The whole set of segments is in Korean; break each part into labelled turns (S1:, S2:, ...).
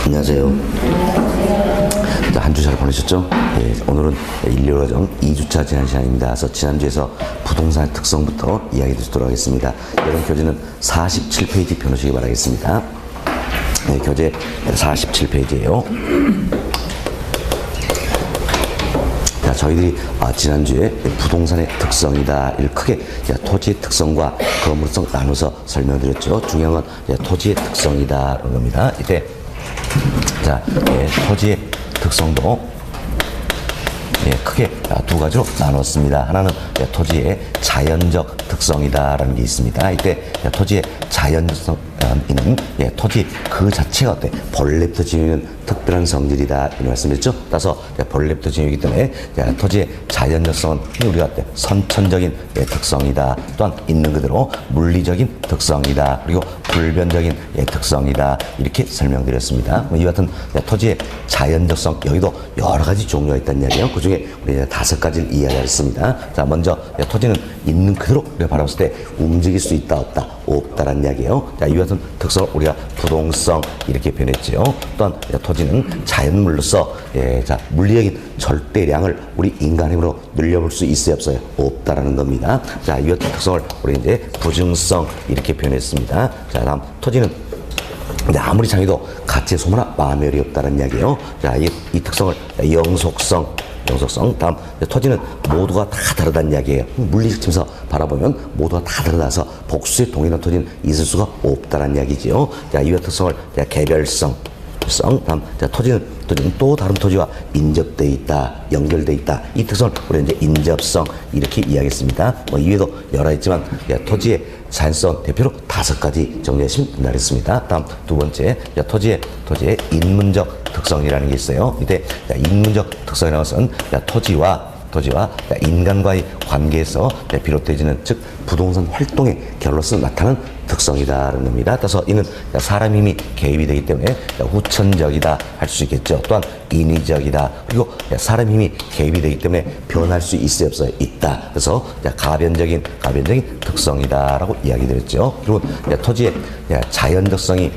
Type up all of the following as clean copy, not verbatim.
S1: 안녕하세요. 한 주 잘 보내셨죠? 예, 오늘은 인류과정 2주차 제한 시간입니다. 그래서 지난주에서 부동산의 특성부터 이야기 드리도록 하겠습니다. 이번 교재는 47페이지 펴놓으시기 바라겠습니다. 네, 교재 47페이지예요. 자, 저희들이 지난주에 부동산의 특성이다 를 크게 토지의 특성과 건물성 나눠서 설명드렸죠. 중요한 건 토지의 특성이다 라는 겁니다. 이때 자, 토지의 특성도 크게 두 가지로 나눴습니다. 하나는 토지의 자연적 특성이다라는 게 있습니다. 이때 토지의 자연적 특성은 토지 그 자체가 어때? 본래부터 지니는 특별한 성질이다 이런 말씀드렸죠. 따라서 본래부터 지니기 때문에 토지의 자연적성은 우리가 어때? 선천적인 특성이다. 또한 있는 그대로 물리적인 특성이다. 그리고 불변적인 특성이다. 이렇게 설명드렸습니다. 이와 같은 토지의 자연적성 여기도 여러 가지 종류가 있다는 이야기예요. 그 중에 우리 5가지를 이야기했습니다. 자, 먼저 토지는 있는 그대로 우리가 바라봤을 때 움직일 수 있다 없다 없다라는 이야기예요. 자, 이와 같은 특성을 우리가 부동성 이렇게 표현했죠. 또한 토지는 자연물로서 자, 물리적인 절대량을 우리 인간 힘으로 늘려볼 수 있어요 없어요? 없다라는 겁니다. 자, 이와 같은 특성을 우리 이제 부증성 이렇게 표현했습니다. 자, 다음 토지는 아무리 장해도 가치의 소모나 마음의 열이 없다는 이야기예요. 자, 이 특성을 영속성, 다음 토지는 모두가 다 다르다는 이야기예요. 물리적 측면에서 바라보면 모두가 다 다르다서 복수에 동일한 토지는 있을 수가 없다는 이야기지요. 자, 이와 특성을 개별성, 다음 토지는 또 다른 토지와 인접돼 있다, 연결돼 있다. 이 특성을 우리 이제 인접성 이렇게 이야기했습니다. 이외에도 여러 있지만 토지의 자연성 대표로 5가지 정리하시면 된다겠습니다. 다음 두 번째 토지의 인문적 특성이라는 게 있어요. 이때 인문적 특성이라는 것은 토지와 인간과의 관계에서 비롯되지는 즉 부동산 활동의 결로서 나타나는 특성이다라는 겁니다. 따라서 이는 사람 힘이 개입이 되기 때문에 후천적이다 할 수 있겠죠. 또한 인위적이다. 그리고 사람 힘이 개입이 되기 때문에 변할 수 있어요 없어요? 있다. 그래서 가변적인 특성이다라고 이야기 드렸죠. 그리고 토지의 자연적성이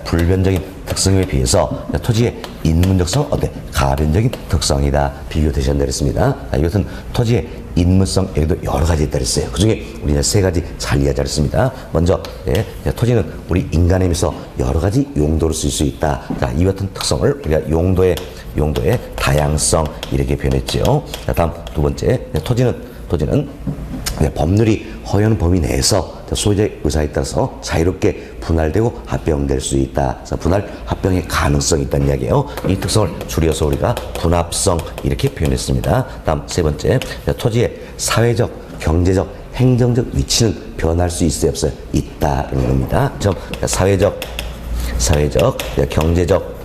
S1: 불변적인 특성에 비해서 토지의 인문적성은 어때? 가변적인 특성이다. 비교되셨다 그랬습니다. 이것은 토지의 인문성 여기도 여러 가지 있다 그랬어요. 그 중에 우리 3가지 잘 이해하자 그랬습니다. 먼저 토지는 우리 인간에 의해서 여러 가지 용도로 쓸 수 있다. 자, 이 같은 특성을 우리가 용도의 다양성 이렇게 표현했죠. 자, 다음 두 번째 토지는 법률이 허용하는 범위 내에서 소유자의 의사에 따라서 자유롭게 분할되고 합병될 수 있다. 그래서 분할 합병의 가능성이 있다는 이야기예요. 이 특성을 줄여서 우리가 분합성 이렇게 표현했습니다. 다음 세 번째 토지의 사회적, 경제적, 행정적 위치는 변할 수 있어요 없어요? 있다는 겁니다. 사회적, 경제적,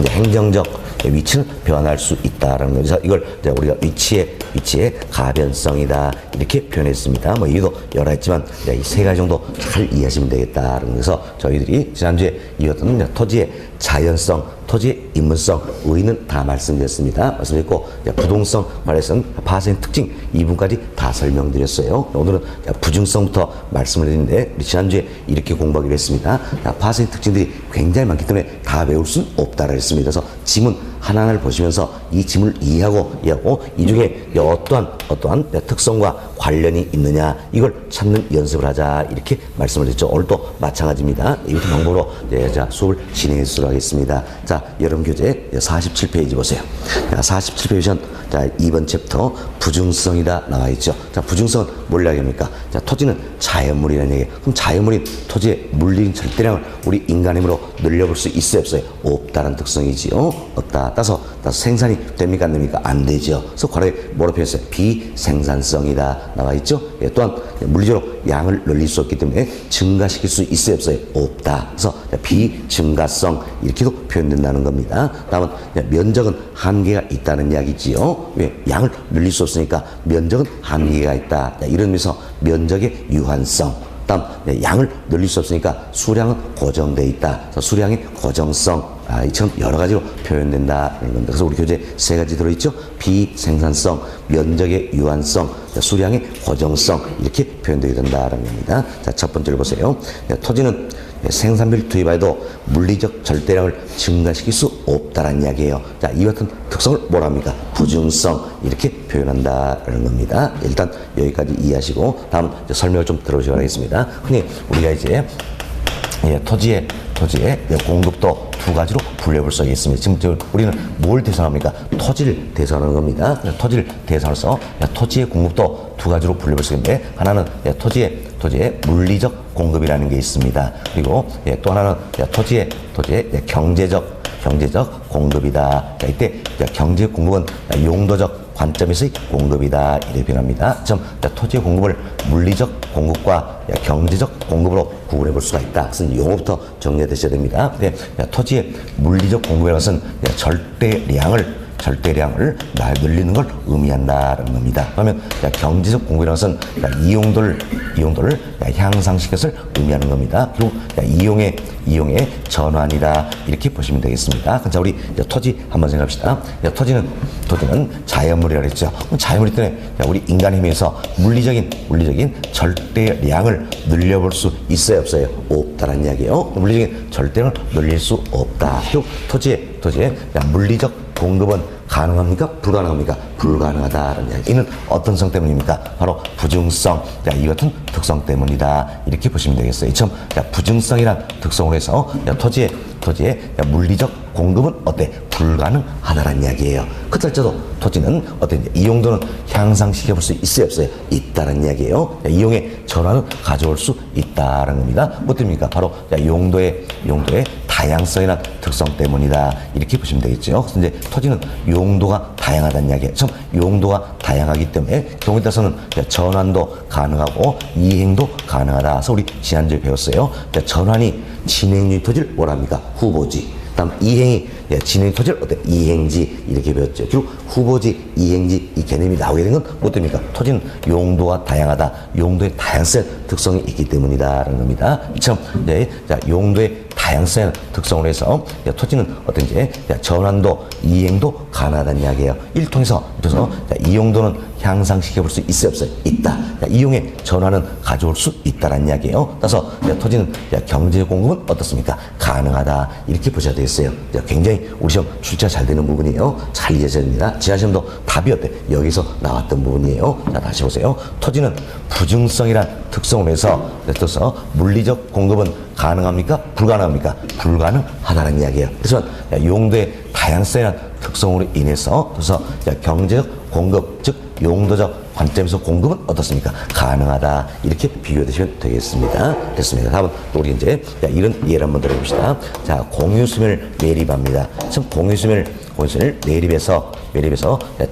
S1: 행정적 위치는 변할 수 있다라는 거죠. 이걸 우리가 위치의 가변성이다 이렇게 표현했습니다. 이것도 여러 했지만 이 3가지 정도 잘 이해하시면 되겠다라는 거서 저희들이 지난주에 이었던 토지의 자연성, 토지의 인문성, 의의는 다 말씀드렸습니다. 말씀드렸고 부동성 관련해서는 파생의 특징 이 부분까지 다 설명드렸어요. 오늘은 부증성부터 말씀을 드리는데 우리 지난주에 이렇게 공부하기로 했습니다. 파생의 특징들이 굉장히 많기 때문에 다 외울 수는 없다라고 했습니다. 그래서 지문 하나하나를 보시면서 이 지문을 이해하고 이 중에 어떠한 특성과 관련이 있느냐 이걸 찾는 연습을 하자 이렇게 말씀을 드렸죠. 오늘도 마찬가지입니다. 이 같은 방법으로 수업을 진행해 주도록 하겠습니다. 자, 여러분 교재 47페이지 보세요. 47페이지는 2번 챕터 부증성이다 나와 있죠. 자, 부증성은 뭘 이야기합니까? 자, 토지는 자연물이라는 얘기예요. 그럼 자연물인 토지의 물리적인 절대량을 우리 인간 힘으로 늘려볼 수 있어요 없어요? 없다는 특성이지요. 없다. 따라서 생산이 됩니까 안 됩니까? 안 되죠. 그래서 과거에 뭐로 표현했어요? 비생산성이다 나와 있죠. 또한 물리적으로 양을 늘릴 수 없기 때문에 증가시킬 수 있어요 없어요? 없다. 그래서 비증가성 이렇게도 표현된다는 겁니다. 다음은 면적은 한계가 있다는 이야기지요. 왜? 양을 늘릴 수 없으니까 면적은 한계가 있다. 이런 의미에서 면적의 유한성. 다음 양을 늘릴 수 없으니까 수량은 고정돼 있다. 그래서 수량의 고정성. 이처럼 여러 가지로 표현된다는 겁니다. 그래서 우리 교재 3가지 들어있죠. 비생산성, 면적의 유한성, 수량의 고정성 이렇게 표현되게 된다는 겁니다. 자, 첫 번째로 보세요. 토지는 생산비를 투입해도 물리적 절대량을 증가시킬 수 없다는 이야기예요. 자, 이 같은 특성을 뭐라 합니까? 부증성 이렇게 표현한다라는 겁니다. 일단 여기까지 이해하시고 다음 설명을 좀 들어보시기 바라겠습니다. 흔히 우리가 이제 토지의 공급도 두 가지로 분류해볼 수가 있습니다. 지금 우리는 뭘 대상합니까? 토지를 대상하는 겁니다. 토지를 대상해서 토지의 공급도 두 가지로 분류해볼 수 있는데, 하나는 토지의 물리적 공급이라는 게 있습니다. 그리고 또 하나는 토지의 경제적 공급이다. 이때 경제 공급은 용도적 관점에서의 공급이다 이렇게 표현합니다. 토지의 공급을 물리적 공급과 경제적 공급으로 구분해 볼 수가 있다. 그래서 용어부터 정리해 두셔야 됩니다. 토지의 물리적 공급이라는 것은 절대량을 늘리는 걸 의미한다는 겁니다. 그러면 경제적 공급이라는 것은 이용도를 향상시켜서 의미하는 겁니다. 그리고 이용의 전환이다 이렇게 보시면 되겠습니다. 자, 우리 토지 한번 생각합시다. 토지는 자연물이라고 했죠. 자연물이 때문에 우리 인간의 힘에서 물리적인 절대량을 늘려볼 수 있어요, 없어요? 없다라는 이야기예요. 물리적인 절대량을 늘릴 수 없다. 그리고 토지의 물리적 공급은 가능합니까? 불가능합니까? 불가능하다라는 이야기. 이는 어떤 특성 때문입니까? 바로 부증성, 이 같은 특성 때문이다 이렇게 보시면 되겠어요. 이 부증성이란 특성으로 해서 토지의 물리적 공급은 어때? 불가능하다라는 이야기예요. 그렇다고 토지는 어떤 이용도는 향상시켜볼 수 있어요, 없어요? 있다는 이야기예요. 이용의 전환을 가져올 수 있다는 겁니다. 뭐 때문입니까? 바로 용도의 다양성이나 특성 때문이다 이렇게 보시면 되겠죠. 그래서 이제 토지는 용도가 다양하다는 이야기예요. 용도가 다양하기 때문에 경우에 따라서는 전환도 가능하고 이행도 가능하다. 그래서 우리 지난주에 배웠어요. 전환이 진행중 토지를 뭐라 합니까? 후보지. 다음 이행이 진행 토지를 이행지 이렇게 배웠죠. 그리고 후보지, 이행지 이 개념이 나오게 된 건 뭐 때문입니까? 토지는 용도가 다양하다. 용도의 다양성 특성이 있기 때문이다라는 겁니다. 용도의 다양성 특성으로 해서 토지는 어떤지 전환도, 이행도 가능하다는 이야기예요. 이를 통해서 이용도는 향상시켜 볼 수 있어요, 없어요? 있다. 이용의 전환은 가져올 수 있다라는 이야기예요. 따라서 토지는 경제 공급은 어떻습니까? 가능하다 이렇게 보셔야 되겠어요. 굉장히 우리 시험 출제가 잘 되는 부분이에요. 잘 이해하셔야 됩니다. 지난 시험도 답이 어때? 여기서 나왔던 부분이에요. 자, 다시 보세요. 토지는 부증성이란 특성으로 해서 물리적 공급은 가능합니까? 불가능합니까? 불가능하다는 이야기예요. 그래서 용도의 다양성이라는 특성으로 인해서 경제적 공급, 즉 용도적 관점에서 공급은 어떻습니까? 가능하다 이렇게 비교해 주시면 되겠습니다. 됐습니다. 다음은 우리 이제 이런 예를 한번 들어봅시다. 자, 공유수면을 매립합니다. 지금 공유수면을 매립해서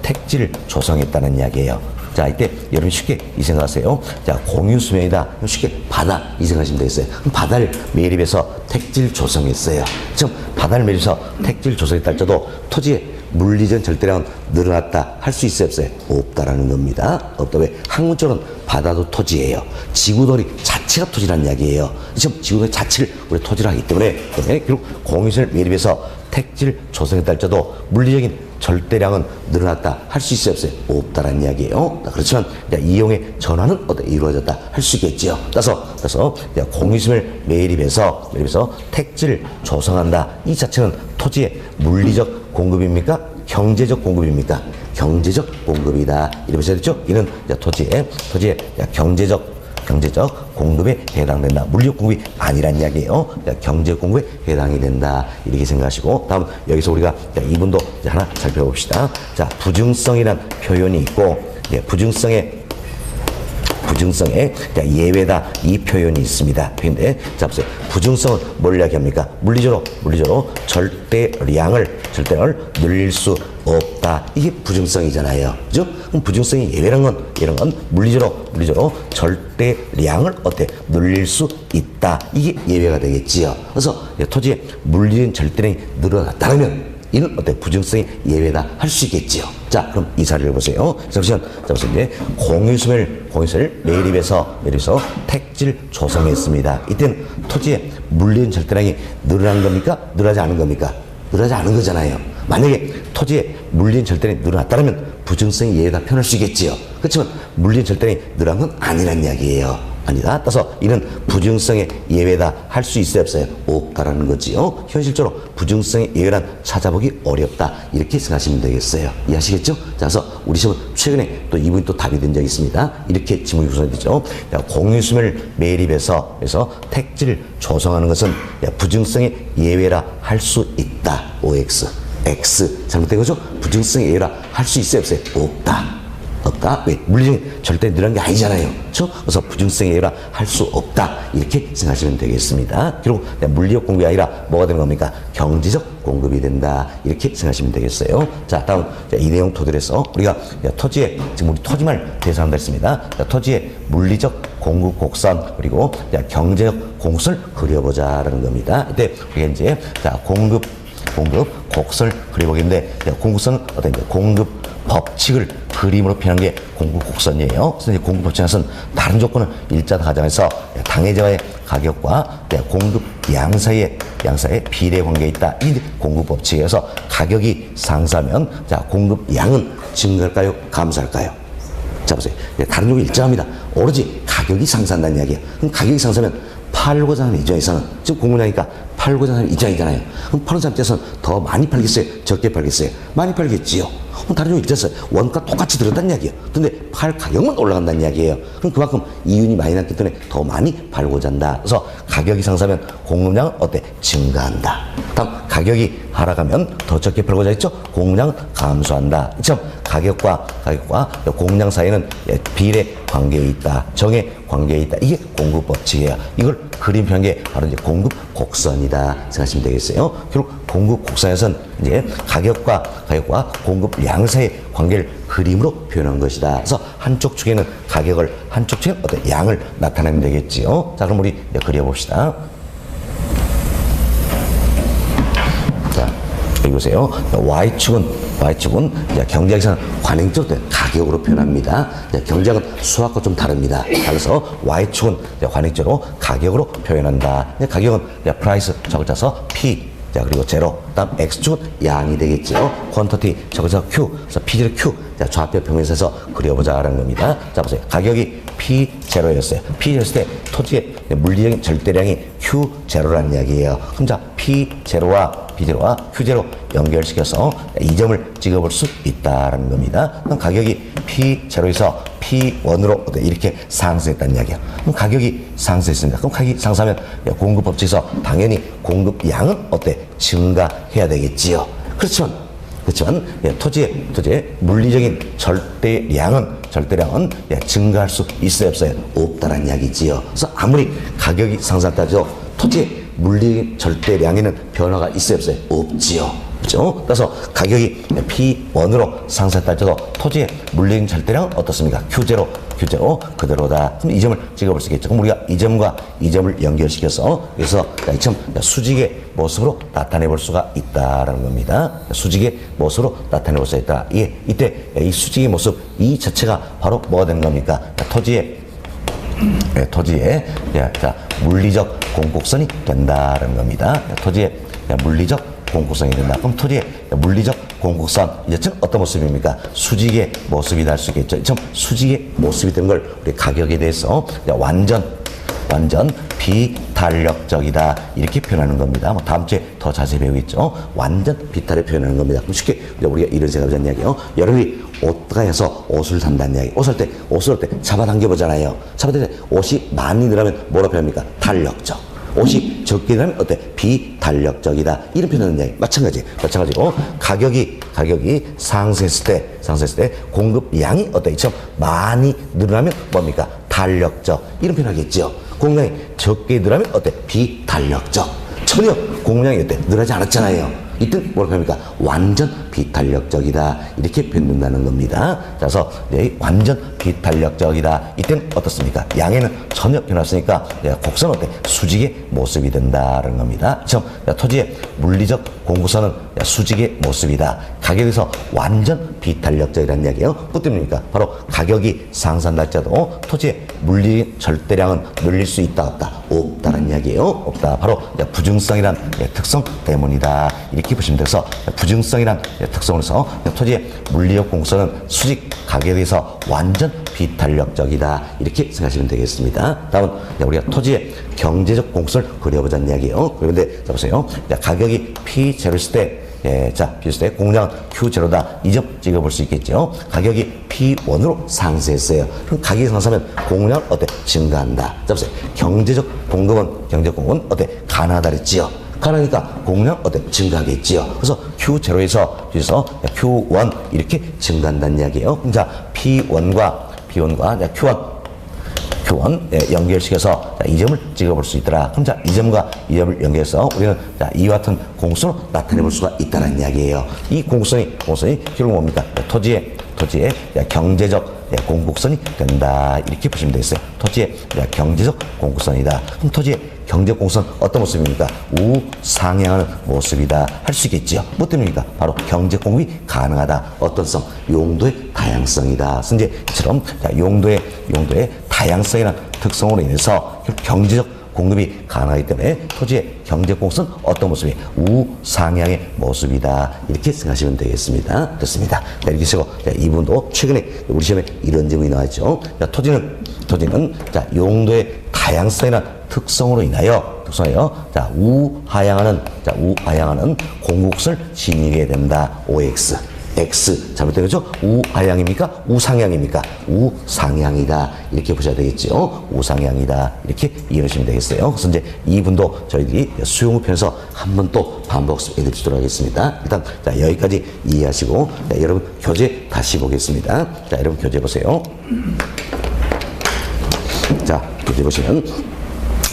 S1: 택지를 조성했다는 이야기예요. 자, 이때 여러분 쉽게 이 생각하세요. 자, 공유수면이다. 쉽게 바다 이 생각하시면 되겠어요. 그럼 바다를 매립해서 택지를 조성했어요. 지금 바다를 매립해서 택지를 조성했다 할지라도 토지의 물리적 절대량은 늘어났다 할 수 있어요, 없어요? 없다라는 겁니다. 없다. 왜? 학문적으로는 바다도 토지예요. 지구돌이 자체가 토지라는 이야기예요. 지금 지구돌이 자체를 우리 토지로 하기 때문에 그리고 공유수면을 매립해서 택지를 조성했다 할지라도 물리적인 절대량은 늘어났다 할 수 있어요, 없어요? 없다라는 이야기예요. 그렇지만 이용의 전환은 이루어졌다 할 수 있겠지요. 따라서 공유수면을 매립해서 택지를 조성한다. 이 자체는 토지의 물리적 공급입니까? 경제적 공급입니까? 경제적 공급이다. 이렇게 보셔야 되죠? 이는 토지의 경제적 공급에 해당된다. 물리적 공급이 아니란 이야기예요. 경제 공급에 해당이 된다. 이렇게 생각하시고, 다음 여기서 우리가 이분도 하나 살펴봅시다. 자, 부증성이란 표현이 있고, 부증성의 예외다 이 표현이 있습니다. 근데 자 보세요. 부증성은 뭘 이야기합니까? 물리적으로 절대량을 늘릴 수 없다. 이게 부증성이잖아요. 그죠? 그럼 부증성이 예외란 건 물리적으로 절대량을 늘릴 수 있다. 이게 예외가 되겠지요. 그래서 토지의 물리적인 절대량이 늘어났다면 이는 부증성이 예외다 할 수 있겠지요. 자, 그럼 이 사례를 보세요. 자, 보세요. 이제 공유수면을 매립해서 택지를 조성했습니다. 이때는 토지의 물리적인 절대량이 늘어난 겁니까? 늘어나지 않은 겁니까? 늘어나지 않은 거잖아요. 만약에 토지의 물리적인 절대량이 늘어났다면 부증성이 예외다 표현할 수 있겠지요. 그렇지만 물리적인 절대량이 늘어난 건 아니란 이야기예요. 아니다. 따라서 이는 부증성의 예외다 할 수 있어요, 없어요? 없다라는 거지요. 현실적으로 부증성의 예외란 찾아보기 어렵다. 이렇게 생각하시면 되겠어요. 이해하시겠죠? 자, 그래서 우리 시험 최근에 또 이분이 또 답이 된 적이 있습니다. 이렇게 지문이 구성되죠. 공유수면을 매립해서 그래서 택지를 조성하는 것은 부증성의 예외라 할 수 있다. OX. X. 잘못된 거죠? 부증성의 예외라 할 수 있어요, 없어요? 없다. 없다. 왜? 물리적인 절대 늘어난 게 아니잖아요. 그렇죠? 그래서 부증성의 예외라 할 수 없다. 이렇게 생각하시면 되겠습니다. 결국 물리적 공급이 아니라 뭐가 되는 겁니까? 경제적 공급이 된다. 이렇게 생각하시면 되겠어요. 자, 다음 이 내용 토대로해서 우리가 토지의 지금 우리 토지말 대상한다 했습니다. 토지의 물리적 공급 곡선 그리고 경제적 공급을 그려보자라는 겁니다. 이때 우리가 이제 공급 곡선을 그려보겠는데 공급선은 어떤 공급 법칙을 그림으로 표현한 게 공급 곡선이에요. 그래서 공급 법칙에서는 다른 조건을 일자다 가정해서 당해자의 가격과 공급 양 사이에 비례 관계에 있다. 이 공급 법칙에서 가격이 상승하면 공급 양은 증가할까요? 감소할까요? 자 보세요. 다른 조건이 일정합니다. 오로지 가격이 상승한다는 이야기예요. 그럼 가격이 상승하면 팔고자 하는 입장에서는 지금 공급량이니까 팔고자 하는 입장이잖아요. 그럼 파는 사람 입장에서는 더 많이 팔겠어요? 적게 팔겠어요? 많이 팔겠지요. 그럼 다른 종이 입장에서 원가 똑같이 들었다는 이야기예요. 근데 팔 가격만 올라간다는 이야기예요. 그럼 그만큼 이윤이 많이 났기 때문에 더 많이 팔고자 한다. 그래서 가격이 상승하면 공급량은 어때? 증가한다. 다음 가격이 하락하면 더 적게 팔고자 했죠? 공급량은 감소한다. 이처럼 가격과 공급량 사이에는 비례 관계에 있다. 정의 관계에 있다. 이게 공급 법칙이에요. 이걸 그림 표현한 게 바로 이제 공급 곡선이다 생각하시면 되겠어요. 결국 공급 곡선에서는 이제 가격과 공급 양 사이의 관계를 그림으로 표현한 것이다. 그래서 한쪽 축에는 가격을, 한쪽 축에는 어떤 양을 나타내면 되겠지요. 자, 그럼 우리 그려봅시다. 자, 여기 보세요. Y축은 경제학에서는 관행적으로 가격으로 표현합니다. 경제학은 수학과 좀 다릅니다. 그래서 Y축은 관행적으로 가격으로 표현한다. 가격은 price 적을 짜서 P, 그리고 제로. 다음 X축은 양이 되겠죠. quantity 적을 짜서 Q. 그래서 P0 Q. 좌표 평면에서 그려보자라는 겁니다. 자, 보세요. 가격이 P0였어요. P0였을 때 토지의 물리적인 절대량이 Q0라는 이야기예요. 그럼 자, P0와 Q0 연결시켜서 이 점을 찍어볼 수 있다라는 겁니다. 그럼 가격이 P0에서 P1으로 이렇게 상승했다는 이야기야. 그럼 가격이 상승했습니다. 그럼 가격이 상승하면 공급 법칙에서 당연히 공급 양은 어때? 증가해야 되겠지요. 그렇지만 토지의 물리적인 절대량은 증가할 수 있어요, 없어요? 없다라는 이야기지요. 그래서 아무리 가격이 상승했다죠, 토지의 물리 절대량에는 변화가 있어요, 없어요? 없지요. 그렇죠? 그래서 가격이 P1으로 상승했다 할지라도 토지의 물리적인 절대량은 어떻습니까? Q0 그대로다. 그럼 이 점을 찍어볼 수 있겠죠. 그럼 우리가 이 점과 이 점을 연결시켜서 여기서 이 점 수직의 모습으로 나타내 볼 수가 있다라는 겁니다. 수직의 모습으로 나타내 볼 수 있다. 이때 이 수직의 모습 이 자체가 바로 뭐가 되는 겁니까? 토지의 물리적 공곡선이 된다는 겁니다. 토지의 물리적 공곡선이 된다. 그럼 토지의 물리적 공곡선 이제는 어떤 모습입니까? 수직의 모습이다 할 수 있겠죠. 좀 수직의 모습이 되는 걸 우리 가격에 대해서 완전 비탄력적이다 이렇게 표현하는 겁니다. 다음 주에 더 자세히 배우겠죠. 완전 비탄을 표현하는 겁니다. 그럼 쉽게 우리가 이런 생각하자는 이야기예요. 여러분이 옷가에서 옷을 산다는 이야기. 옷을 할 때 잡아당겨 보잖아요. 잡아당길 때 옷이 많이 늘어나면 뭐라 표현합니까? 탄력적. 옷이 적게 늘어나면 어때? 비탄력적이다. 이런 표현하는 이야기. 마찬가지고 가격이 상승했을 때 공급량이 어때? 이처럼 많이 늘어나면 뭡니까? 탄력적. 이런 표현하겠죠. 공급량이 적게 늘어나면 어때? 비탄력적. 전혀 공급량이 어때? 늘어나지 않았잖아요. 이땐 뭐라고 합니까? 완전 비탄력적이다. 이렇게 표현된다는 겁니다. 그래서 완전 비탄력적이다. 이땐 어떻습니까? 양에는 전혀 변화 없으니까 곡선은 어때? 수직의 모습이 된다는 겁니다. 그렇죠? 토지의 물리적 공급선은 수직의 모습이다. 가격에서 완전 비탄력적이라는 이야기예요. 뭐 때문입니까? 바로 가격이 상승한다 할지라도 토지의 물리 절대량은 늘릴 수 있다 없다? 없다는 이야기예요. 없다. 바로 부증성이란 특성 때문이다. 이렇게 보시면 돼서 부증성이란 특성으로서 토지의 물리적 공급선은 수직 가격에 대해서 완전 비탄력적이다. 이렇게 생각하시면 되겠습니다. 다음은 우리가 토지의 경제적 공급선을 그려보자는 이야기예요. 그런데 자 보세요. 가격이 P0일 때 P0일 때 공량은 Q0다. 이 점 찍어볼 수 있겠죠. 가격이 P1으로 상승했어요. 그럼 가격이 상승하면 공량은 어때? 증가한다. 자 보세요. 경제적 공급은 어때? 가능하다 그랬지요. 가능하니까 공량 어때? 증가하겠지요. 그래서 Q0에서 Q1 이렇게 증가한다는 이야기예요. 그럼 자 P1과 Q1 연결시켜서 이 점을 찍어볼 수 있더라. 그럼 자, 이 점과 이 점을 연결해서 우리는 자, 이와 같은 공수로 나타내볼 수가 있다는 이야기예요. 이 공수선이 결국 뭡니까? 토지의 경제적 공급선이 된다. 이렇게 보시면 되겠어요. 토지의 경제적 공급선이다. 그럼 토지의 경제적 공급선 어떤 모습입니까? 우상향하는 모습이다. 할 수 있겠지요. 뭐 때문입니까? 바로 경제 공급이 가능하다. 어떤 성? 용도의 다양성이다. 그래서 이처럼 용도의 다양성이라는 특성으로 인해서 경제적 공급이 가능하기 때문에 토지의 경제 공급은 어떤 모습이? 우상향의 모습이다. 이렇게 생각하시면 되겠습니다. 좋습니다. 이렇게 해서 이 부분도 최근에 우리 시험에 이런 질문이 나왔죠. 토지는 용도의 다양성이라는 특성으로 인하여 우하향하는 공급선을 지니게 된다. OX. X 잘못된 거죠? 우하향입니까? 우상향입니까? 우상향이다. 이렇게 보셔야 되겠죠? 우상향이다. 이렇게 이해하시면 되겠어요. 그래서 이제 이 부분도 저희들이 수용호 편에서 한 번 또 반복해 드리도록 하겠습니다. 일단 여기까지 이해하시고 여러분 교재 다시 보겠습니다. 자, 여러분 교재 보세요. 자, 교재 보시면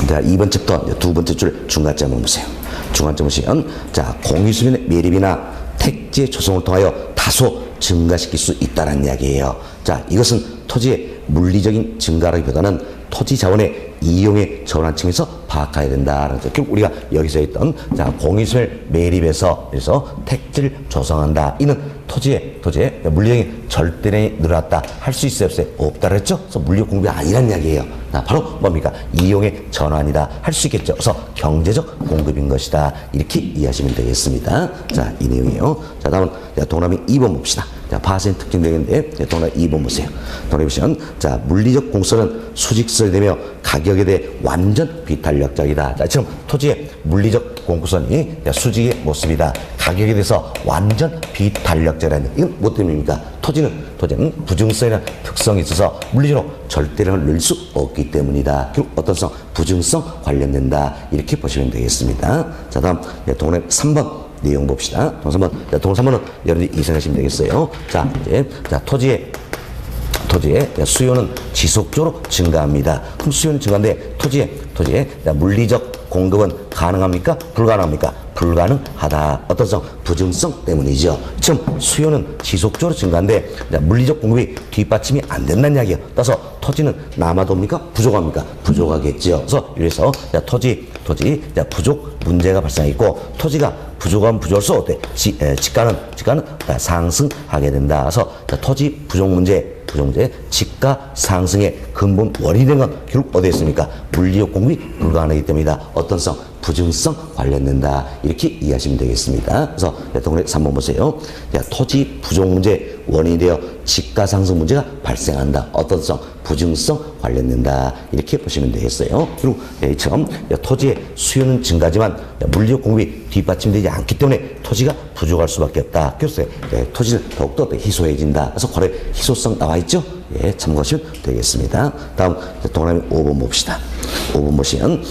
S1: 자, 2번 챕터 두 번째 줄 중간점을 보세요. 중간점 보시면 자, 공유수면의 매립이나 택지 조성을 통하여 다소 증가시킬 수 있다는 이야기예요. 자, 이것은 토지의 물리적인 증가라기보다는 토지 자원의 이용의 전환층에서 파악해야 된다는 거죠. 결국 우리가 여기서 했던 공유수면을 매립해서 그래서 택지를 조성한다. 이는 토지의 물리적인 절대량이 늘어났다. 할 수 있어요, 없어요? 없다 그랬죠? 그래서 물리적 공급이 아니란 이야기예요. 바로 뭡니까? 이용의 전환이다. 할 수 있겠죠. 그래서 경제적 공급인 것이다. 이렇게 이해하시면 되겠습니다. 자, 이 내용이에요. 자, 다음은 동남이 2번 봅시다. 자, 파생 특징 되겠는데 동남이 2번 보세요. 동남이 보시면 자, 물리적 공선은 수직설되며 가격에 대해 완전 비탄력적이다. 자, 지금 토지의 물리적 공급선이 수직의 모습이다. 가격에 대해서 완전 비탄력적이라는 이건 뭐 때문입니까? 토지는 부증성이라는 특성이 있어서 물리적으로 절대량을 넣을 수 없기 때문이다. 결국 어떤 성? 부증성 관련된다. 이렇게 보시면 되겠습니다. 자, 다음 동남이 3번 내용 봅시다. 동남 3번은 여러분들이 이해하시면 되겠어요. 자, 이제 토지의 수요는 지속적으로 증가합니다. 그럼 수요는 증가인데 토지의 물리적 공급은 가능합니까? 불가능합니까? 불가능하다. 어떤 성? 부증성 때문이죠. 지금 수요는 지속적으로 증가인데 물리적 공급이 뒷받침이 안 된다는 이야기예요. 따라서 토지는 남아도입니까? 부족합니까? 부족하겠죠. 그래서 토지 부족 문제가 발생했고 토지가 부족할수록 어때? 지가는 상승하게 된다. 그래서 토지 부족 문제 지가 상승의 근본 원인이 된 건 결국 어디에 있습니까? 물리적 공급이 불가능하기 때문이다. 어떤 성? 부증성 관련된다. 이렇게 이해하시면 되겠습니다. 그래서 동네 3번 보세요. 토지 부족 문제 원인이 되어 지가 상승 문제가 발생한다. 어떤 성? 부증성 관련된다. 이렇게 보시면 되겠어요. 그리고 이처럼 토지의 수요는 증가하지만 물리적 공급이 뒷받침되지 않기 때문에 토지가 부족할 수밖에 없다. 그래서 토지는 더욱더 희소해진다. 그래서 거래 희소성 나와 있죠? 예, 참고하시면 되겠습니다. 다음 동남이 5번 봅시다. 5번 보시면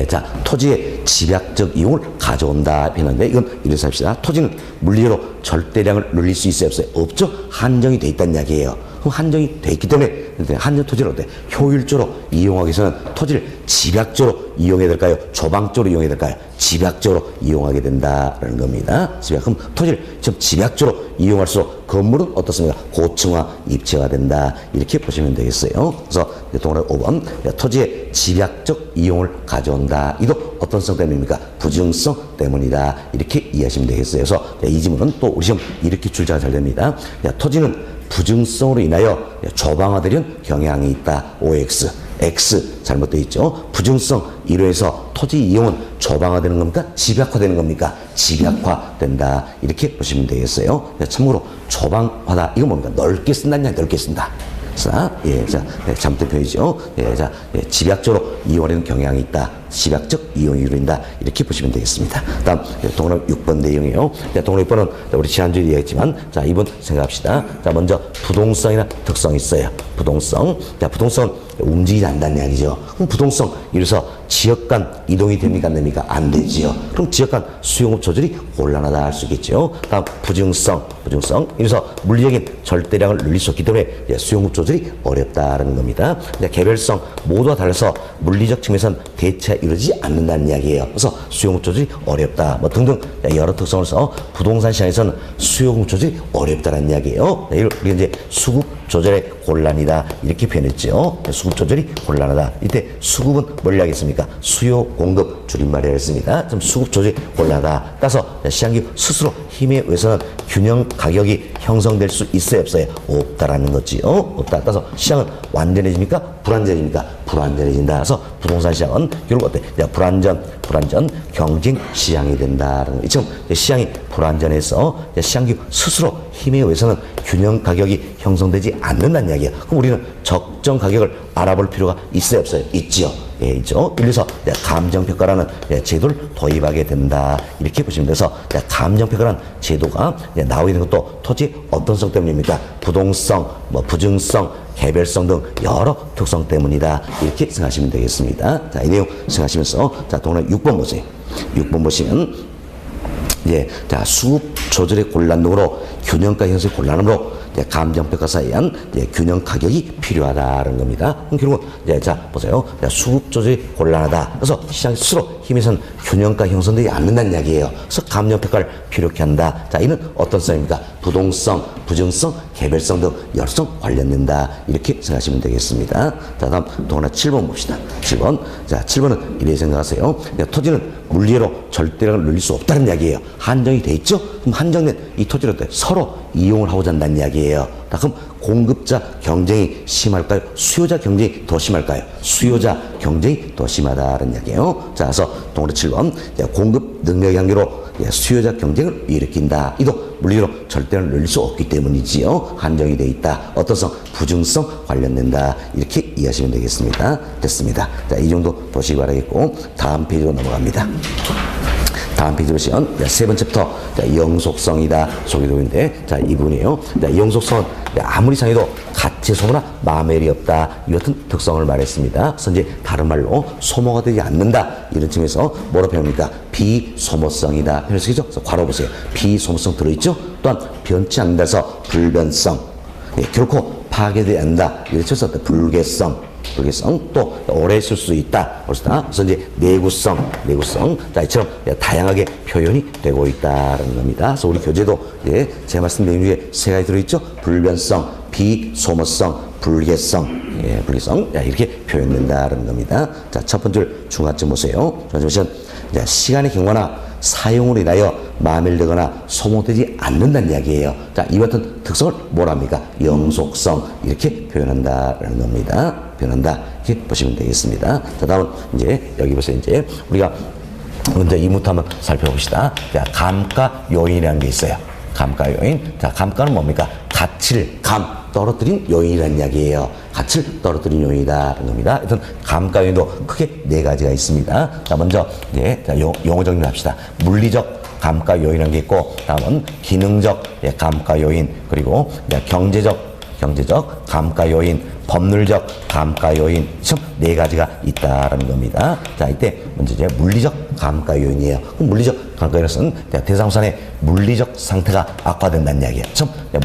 S1: 자, 토지의 집약적 이용을 가져온다. 했는데 이건 이래서 합시다. 토지는 물리적으로 절대량을 늘릴 수 있어요, 없어요? 없죠? 한정이 돼 있다는 이야기예요. 그럼 한정이 돼 있기 때문에 한정 토지를 어때? 효율적으로 이용하기 위해서는 토지를 집약적으로 이용해야 될까요? 조방적으로 이용해야 될까요? 집약적으로 이용하게 된다라는 겁니다. 그럼 토지를 좀 집약적으로 이용할수록 건물은 어떻습니까? 고층화, 입체가 된다. 이렇게 보시면 되겠어요. 그래서 동그라미 5번 토지의 집약적 이용을 가져온다. 이도 어떤 성 때문입니까? 부증성 때문이다. 이렇게 이해하시면 되겠어요. 그래서 이 지문은 또 우리 시험 이렇게 출제가 잘 됩니다. 토지는 부증성으로 인하여 조방화되는 경향이 있다. OX. X 잘못되어 있죠. 부증성 이로해서 토지 이용은 조방화되는 겁니까? 집약화되는 겁니까? 집약화된다. 이렇게 보시면 되겠어요. 참고로 조방화다. 이건 뭡니까? 넓게 쓴다냐, 넓게 쓴다. 자, 예, 자, 네, 잘못된 표현이죠. 예, 자, 예, 집약적으로 이용하려는 경향이 있다. 집약적 이용이 이루어진다. 이렇게 보시면 되겠습니다. 다음, 동그라미 6번 내용이에요. 동그라미 6번은 우리 지난주에 이야기했지만, 자, 2번 생각합시다. 자, 먼저 부동성이나 특성이 있어요. 부동성. 자, 부동성은 움직이지 않는다는 이야기죠. 그럼 부동성, 이래서 지역 간 이동이 됩니까? 안 됩니까? 안 되지요. 그럼 지역 간 수용업 조절이 곤란하다 할 수 있겠죠. 다음, 부증성. 이래서 물리적인 절대량을 늘릴 수 없기 때문에 수용업 조절이 어렵다는 겁니다. 개별성, 모두와 달라서 물리적 측면에서는 대체 이루어지지 않는다는 이야기예요. 그래서 수용업 조절이 어렵다. 뭐 등등 여러 특성을 써 부동산 시장에서는 수용업 조절이 어렵다는 이야기예요. 우리가 이제 수급 조절의 곤란이다. 이렇게 표현했죠. 수급 조절이 곤란하다. 이때 수급은 뭘 이야기했습니까? 수요, 공급 줄임말이라고 했습니다. 좀 수급 조절이 곤란하다. 따라서 시장기 스스로 힘에 의해서는 균형 가격이 형성될 수 있어요, 없어요? 없다라는 거지요. 없다. 따라서 시장은 완전해집니까? 불완전해집니까? 불완전해진다. 그래서 부동산 시장은 결국 어때? 불완전 경쟁 시장이 된다는 거. 지금 시장이 불완전해서 시장기 스스로 힘에 의해서는 균형 가격이 형성되지 않는다는 이야기예요. 그럼 우리는 적정 가격을 알아볼 필요가 있어요, 없어요? 있지요. 예, 있죠. 이래서 감정평가라는 제도를 도입하게 된다. 이렇게 보시면 돼서 감정평가라는 제도가 나오게 된 것도 토지 어떤 성 때문입니까? 부동성, 뭐 부증성, 개별성 등 여러 특성 때문이다. 이렇게 생각하시면 되겠습니다. 자, 이 내용 생각하시면서 자, 동그라미 6번 보세요. 6번 보시면 자, 수급 조절의 곤란 등으로 균형가 형성의 곤란함으로 감정평가 사이한 균형 가격이 필요하다는 겁니다. 그럼 결국은 자, 보세요. 수급 조절이 곤란하다. 그래서 시장 스스로 힘에서는 균형가 형성되지 않는다는 이야기예요. 그래서 감정평가를 필요케 한다. 자, 이는 어떤 성입니까? 부동성, 부증성, 개별성 등 여러성 관련된다. 이렇게 생각하시면 되겠습니다. 자, 다음 동그라미 7번 봅시다. 7번. 자, 7번은 이렇게 생각하세요. 토지는 물리로 절대량을 늘릴 수 없다는 이야기예요. 한정이 돼 있죠? 그럼 한정된 이 토지를 서로 이용을 하고자 한다는 이야기예요. 자, 그럼 공급자 경쟁이 심할까요? 수요자 경쟁이 더 심할까요? 수요자 경쟁이 더 심하다는 이야기예요. 자, 그래서 동그라미 7번. 공급 능력의 한계로 수요자 경쟁을 일으킨다. 이도 물리로 절대로 늘릴 수 없기 때문이지요. 한정이 돼 있다. 어떤 성? 부증성 관련된다. 이렇게 이해하시면 되겠습니다. 됐습니다. 자, 이 정도 보시기 바라겠고 다음 페이지로 넘어갑니다. 다음 페이지 보시면 세 번째부터 영속성이다. 소개도인데 자, 이 부분이에요. 영속성은 아무리 상해도 가치 소모나 마멜이 없다. 이 같은 특성을 말했습니다. 그래서 이제 다른 말로 소모가 되지 않는다. 이런 측면에서 뭐로 표현합니까? 비소모성이다. 그래서 괄호 보세요. 비소모성 들어있죠? 또한 변치 않는다 해서 불변성. 결코 파괴되지 않는다. 이런 측면에서 불개성. 또 오래 쓸 수 있다. 그래서 이제 내구성. 자, 이처럼 다양하게 표현이 되고 있다는 겁니다. 그래서 우리 교재도 제가 말씀 내용 중에 세 가지 들어있죠. 불변성, 비소모성, 불개성. 불개성. 이렇게 표현된다는 겁니다. 자, 첫 번째 중간점 보세요. 시간의 경과나 사용으로 인하여 마멸되거나 소모되지 않는다는 이야기예요. 자, 이 같은 특성을 뭐랍니까? 영속성. 이렇게 표현한다는 겁니다. 표현한다. 이렇게 보시면 되겠습니다. 자, 다음은 이제 여기 보세요. 이제 우리가 먼저 이부터 한번 살펴봅시다. 자, 감가 요인이라는 게 있어요. 감가 요인. 자, 감가는 뭡니까? 가치를 떨어뜨린 요인이라는 이야기예요. 가치를 떨어뜨린 요인이다라는 겁니다. 하여튼 감가 요인도 크게 네 가지가 있습니다. 자, 먼저 자, 용어 정리를 합시다. 물리적 감가 요인이라는 게 있고, 다음은 기능적 감가 요인, 그리고 경제적 감가 요인, 법률적 감가 요인, 네 가지가 있다라는 겁니다. 자, 이때 먼저 이제 물리적 감가 요인이에요. 그럼 물리적 감가 요인은 대상자산의 물리적 상태가 악화된다는 이야기예요.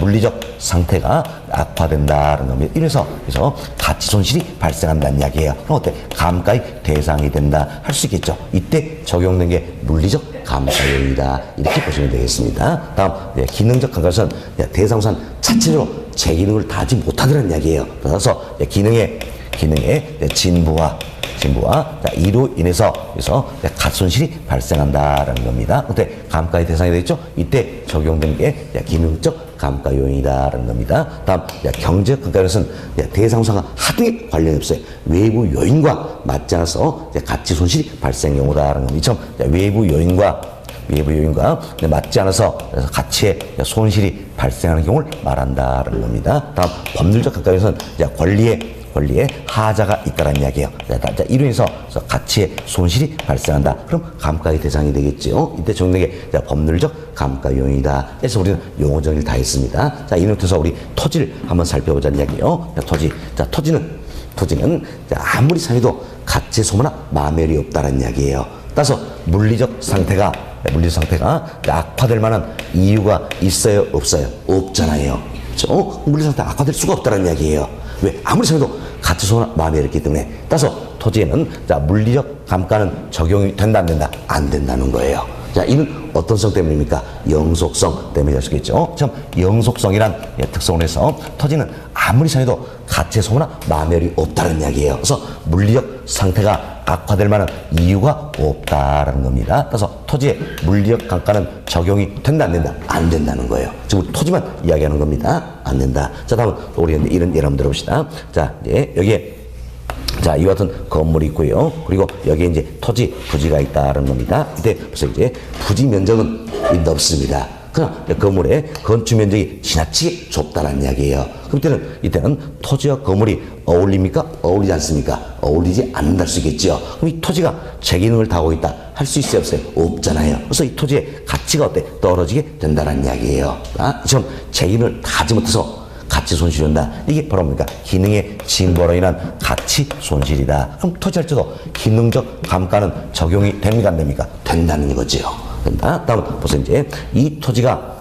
S1: 물리적 상태가 악화된다는 겁니다. 그래서 가치 손실이 발생한다는 이야기예요. 그럼 어때? 감가의 대상이 된다 할 수 있겠죠. 이때 적용된 게 물리적 감가 요인이다. 이렇게 보시면 되겠습니다. 다음 기능적 감가는 대상자산 자체적으로 제 기능을 다 하지 못하더라는 이야기예요. 그래서 기능의 진부와 진부와 자, 이로 인해서 그래서 가손실이 발생한다라는 겁니다. 그때 감가의 대상이 되겠죠. 이때 적용된 게 기능적 감가 요인이다라는 겁니다. 다음 경제적 감가는 대상상과 하등에 관련이 없어요. 외부 요인과 맞지 않아서 가치 손실이 발생 경우다라는 겁니다. 이처럼 외부 요인과 맞지 않아서 가치의 손실이 발생하는 경우를 말한다라는 겁니다. 다음 법률적 감가에서는 권리에 하자가 있다는 이야기예요. 자, 이로 인해서 가치의 손실이 발생한다. 그럼 감가의 대상이 되겠죠. 이때 적용된 게 법률적 감가 요인이다. 그래서 우리는 용어 정의를 다 했습니다. 자, 이노트에서 우리 토지를 한번 살펴보자는 이야기예요. 토지는 아무리 상해도 가치의 소모나 마멸이 없다는 이야기예요. 따라서 물리적 상태가 악화될 만한 이유가 있어요, 없어요? 없잖아요. 그렇죠? 물리적 상태가 악화될 수가 없다는 이야기예요. 왜? 아무리 생각해도 가치 소모나 마멸이 있기 때문에. 따라서 토지에는 물리적 감가는 적용이 된다, 안 된다? 안 된다는 거예요. 자, 이는 어떤 성 때문입니까? 영속성 때문에 할 수 있겠죠. 참, 영속성이란 특성을 해서 토지는 아무리 생각해도 가치의 소모나 마멸이 없다는 이야기예요. 그래서 물리적 상태가 악화될 만한 이유가 없다라는 겁니다. 따라서 토지의 물리적 감가는 적용이 된다, 안 된다? 안 된다는 거예요. 지금 토지만 이야기하는 겁니다. 안 된다. 자, 다음은 우리 이런 예를 한번 들어봅시다. 자, 이제 여기에 이와 같은 건물이 있고요. 그리고 여기에 이제 토지, 부지가 있다는 겁니다. 이때 벌써 이제 부지 면적은 넓습니다. 그러나 건물의 건축 면적이 지나치게 좁다는 이야기예요. 그럼 이때는 토지와 건물이 어울립니까? 어울리지 않습니까? 어울리지 않는다 할 수 있겠죠. 그럼 이 토지가 제 기능을 다하고 있다 할 수 있어요, 없어요? 없잖아요. 그래서 이 토지의 가치가 어때? 떨어지게 된다는 이야기예요. 지금 제 기능을 다하지 못해서 가치 손실이 온다. 이게 바로 뭡니까? 기능의 진보로 인한 가치 손실이다. 그럼 토지할 때도 기능적 감가는 적용이 됩니까? 안 됩니까? 된다는 거죠. 된다. 다음 보세요. 이제 이 토지가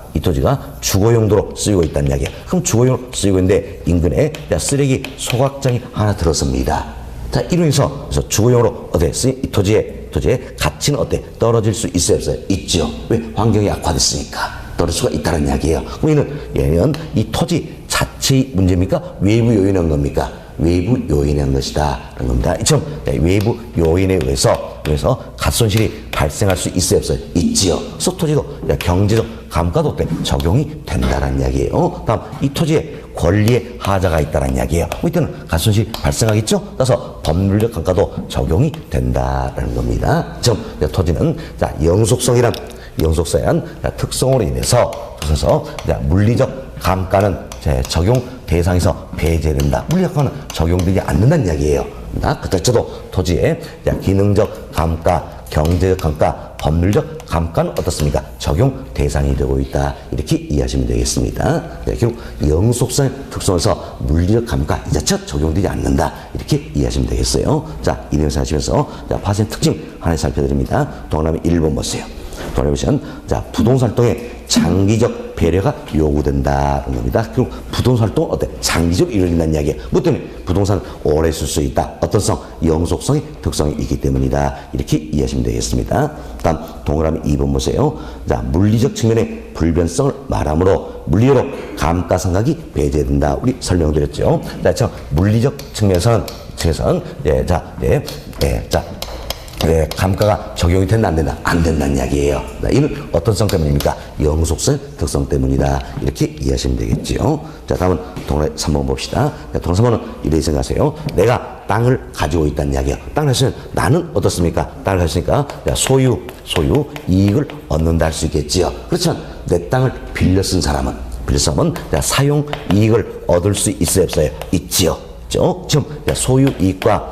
S1: 주거 용도로 쓰이고 있다는 이야기야. 그럼 주거 용도로 쓰이고 있는데 인근에 쓰레기 소각장이 하나 들어섭니다. 자, 이로 인해서 주거용으로 어때? 이 토지의 가치는 어때? 떨어질 수 있어요, 없어요? 있죠. 왜? 환경이 악화됐으니까. 떨어질 수가 있다는 이야기예요. 그럼 얘는 이 토지 자체의 문제입니까? 외부 요인한 겁니까? 외부 요인한 것이다. 라는 겁니다. 이처럼 외부 요인에 의해서 가손실이 발생할 수 있어요, 없어요? 있지요. 그래서 토지도 경제적 감가도 적용이 된다는 이야기예요. 다음, 이 토지에 권리의 하자가 있다는 이야기예요. 이때는 가손실이 발생하겠죠? 따라서 법률적 감가도 적용이 된다는 겁니다. 지금 토지는 영속성이란 특성으로 인해서 물리적 감가는 적용 대상에서 배제된다. 물리적 감가는 적용되지 않는다는 이야기예요. 그 자체도 토지의 기능적 감가, 경제적 감가, 법률적 감가는 어떻습니까? 적용 대상이 되고 있다. 이렇게 이해하시면 되겠습니다. 결국 영속성의 특성에서 물리적 감가 이 자체가 적용되지 않는다. 이렇게 이해하시면 되겠어요. 자, 이 내용 하시면서 파생 특징 하나씩 살펴드립니다. 동그라미 1번 보세요. 동그라미 부동산 활동에 장기적 배려가 요구된다는 겁니다. 그리고 부동산 활동 어때? 장기적으로 이루어진다는 이야기예요. 뭐 때문에? 부동산 오래 쓸 수 있다. 어떤 성? 영속성의 특성이 있기 때문이다. 이렇게 이해하시면 되겠습니다. 다음 동그라미 2번 보세요. 물리적 측면의 불변성을 말하므로 물리로 감가상각이 배제된다. 우리 설명드렸죠. 물리적 측면에서는 감가가 적용이 된다, 안 된다? 안 된다는 이야기예요. 이는 어떤 성 때문입니까? 영속성 특성 때문이다. 이렇게 이해하시면 되겠죠. 자, 다음은 동그라미 3번 봅시다. 동그라미 3번은 이렇게 생각하세요. 내가 땅을 가지고 있다는 이야기예요. 땅을 가지면 나는 어떻습니까? 땅을 가지니까 소유 이익을 얻는다 할 수 있겠지요. 그렇지만 내 땅을 빌려 쓴 사람은 사용 이익을 얻을 수 있어요, 없어요? 있지요. 지금 소유 이익과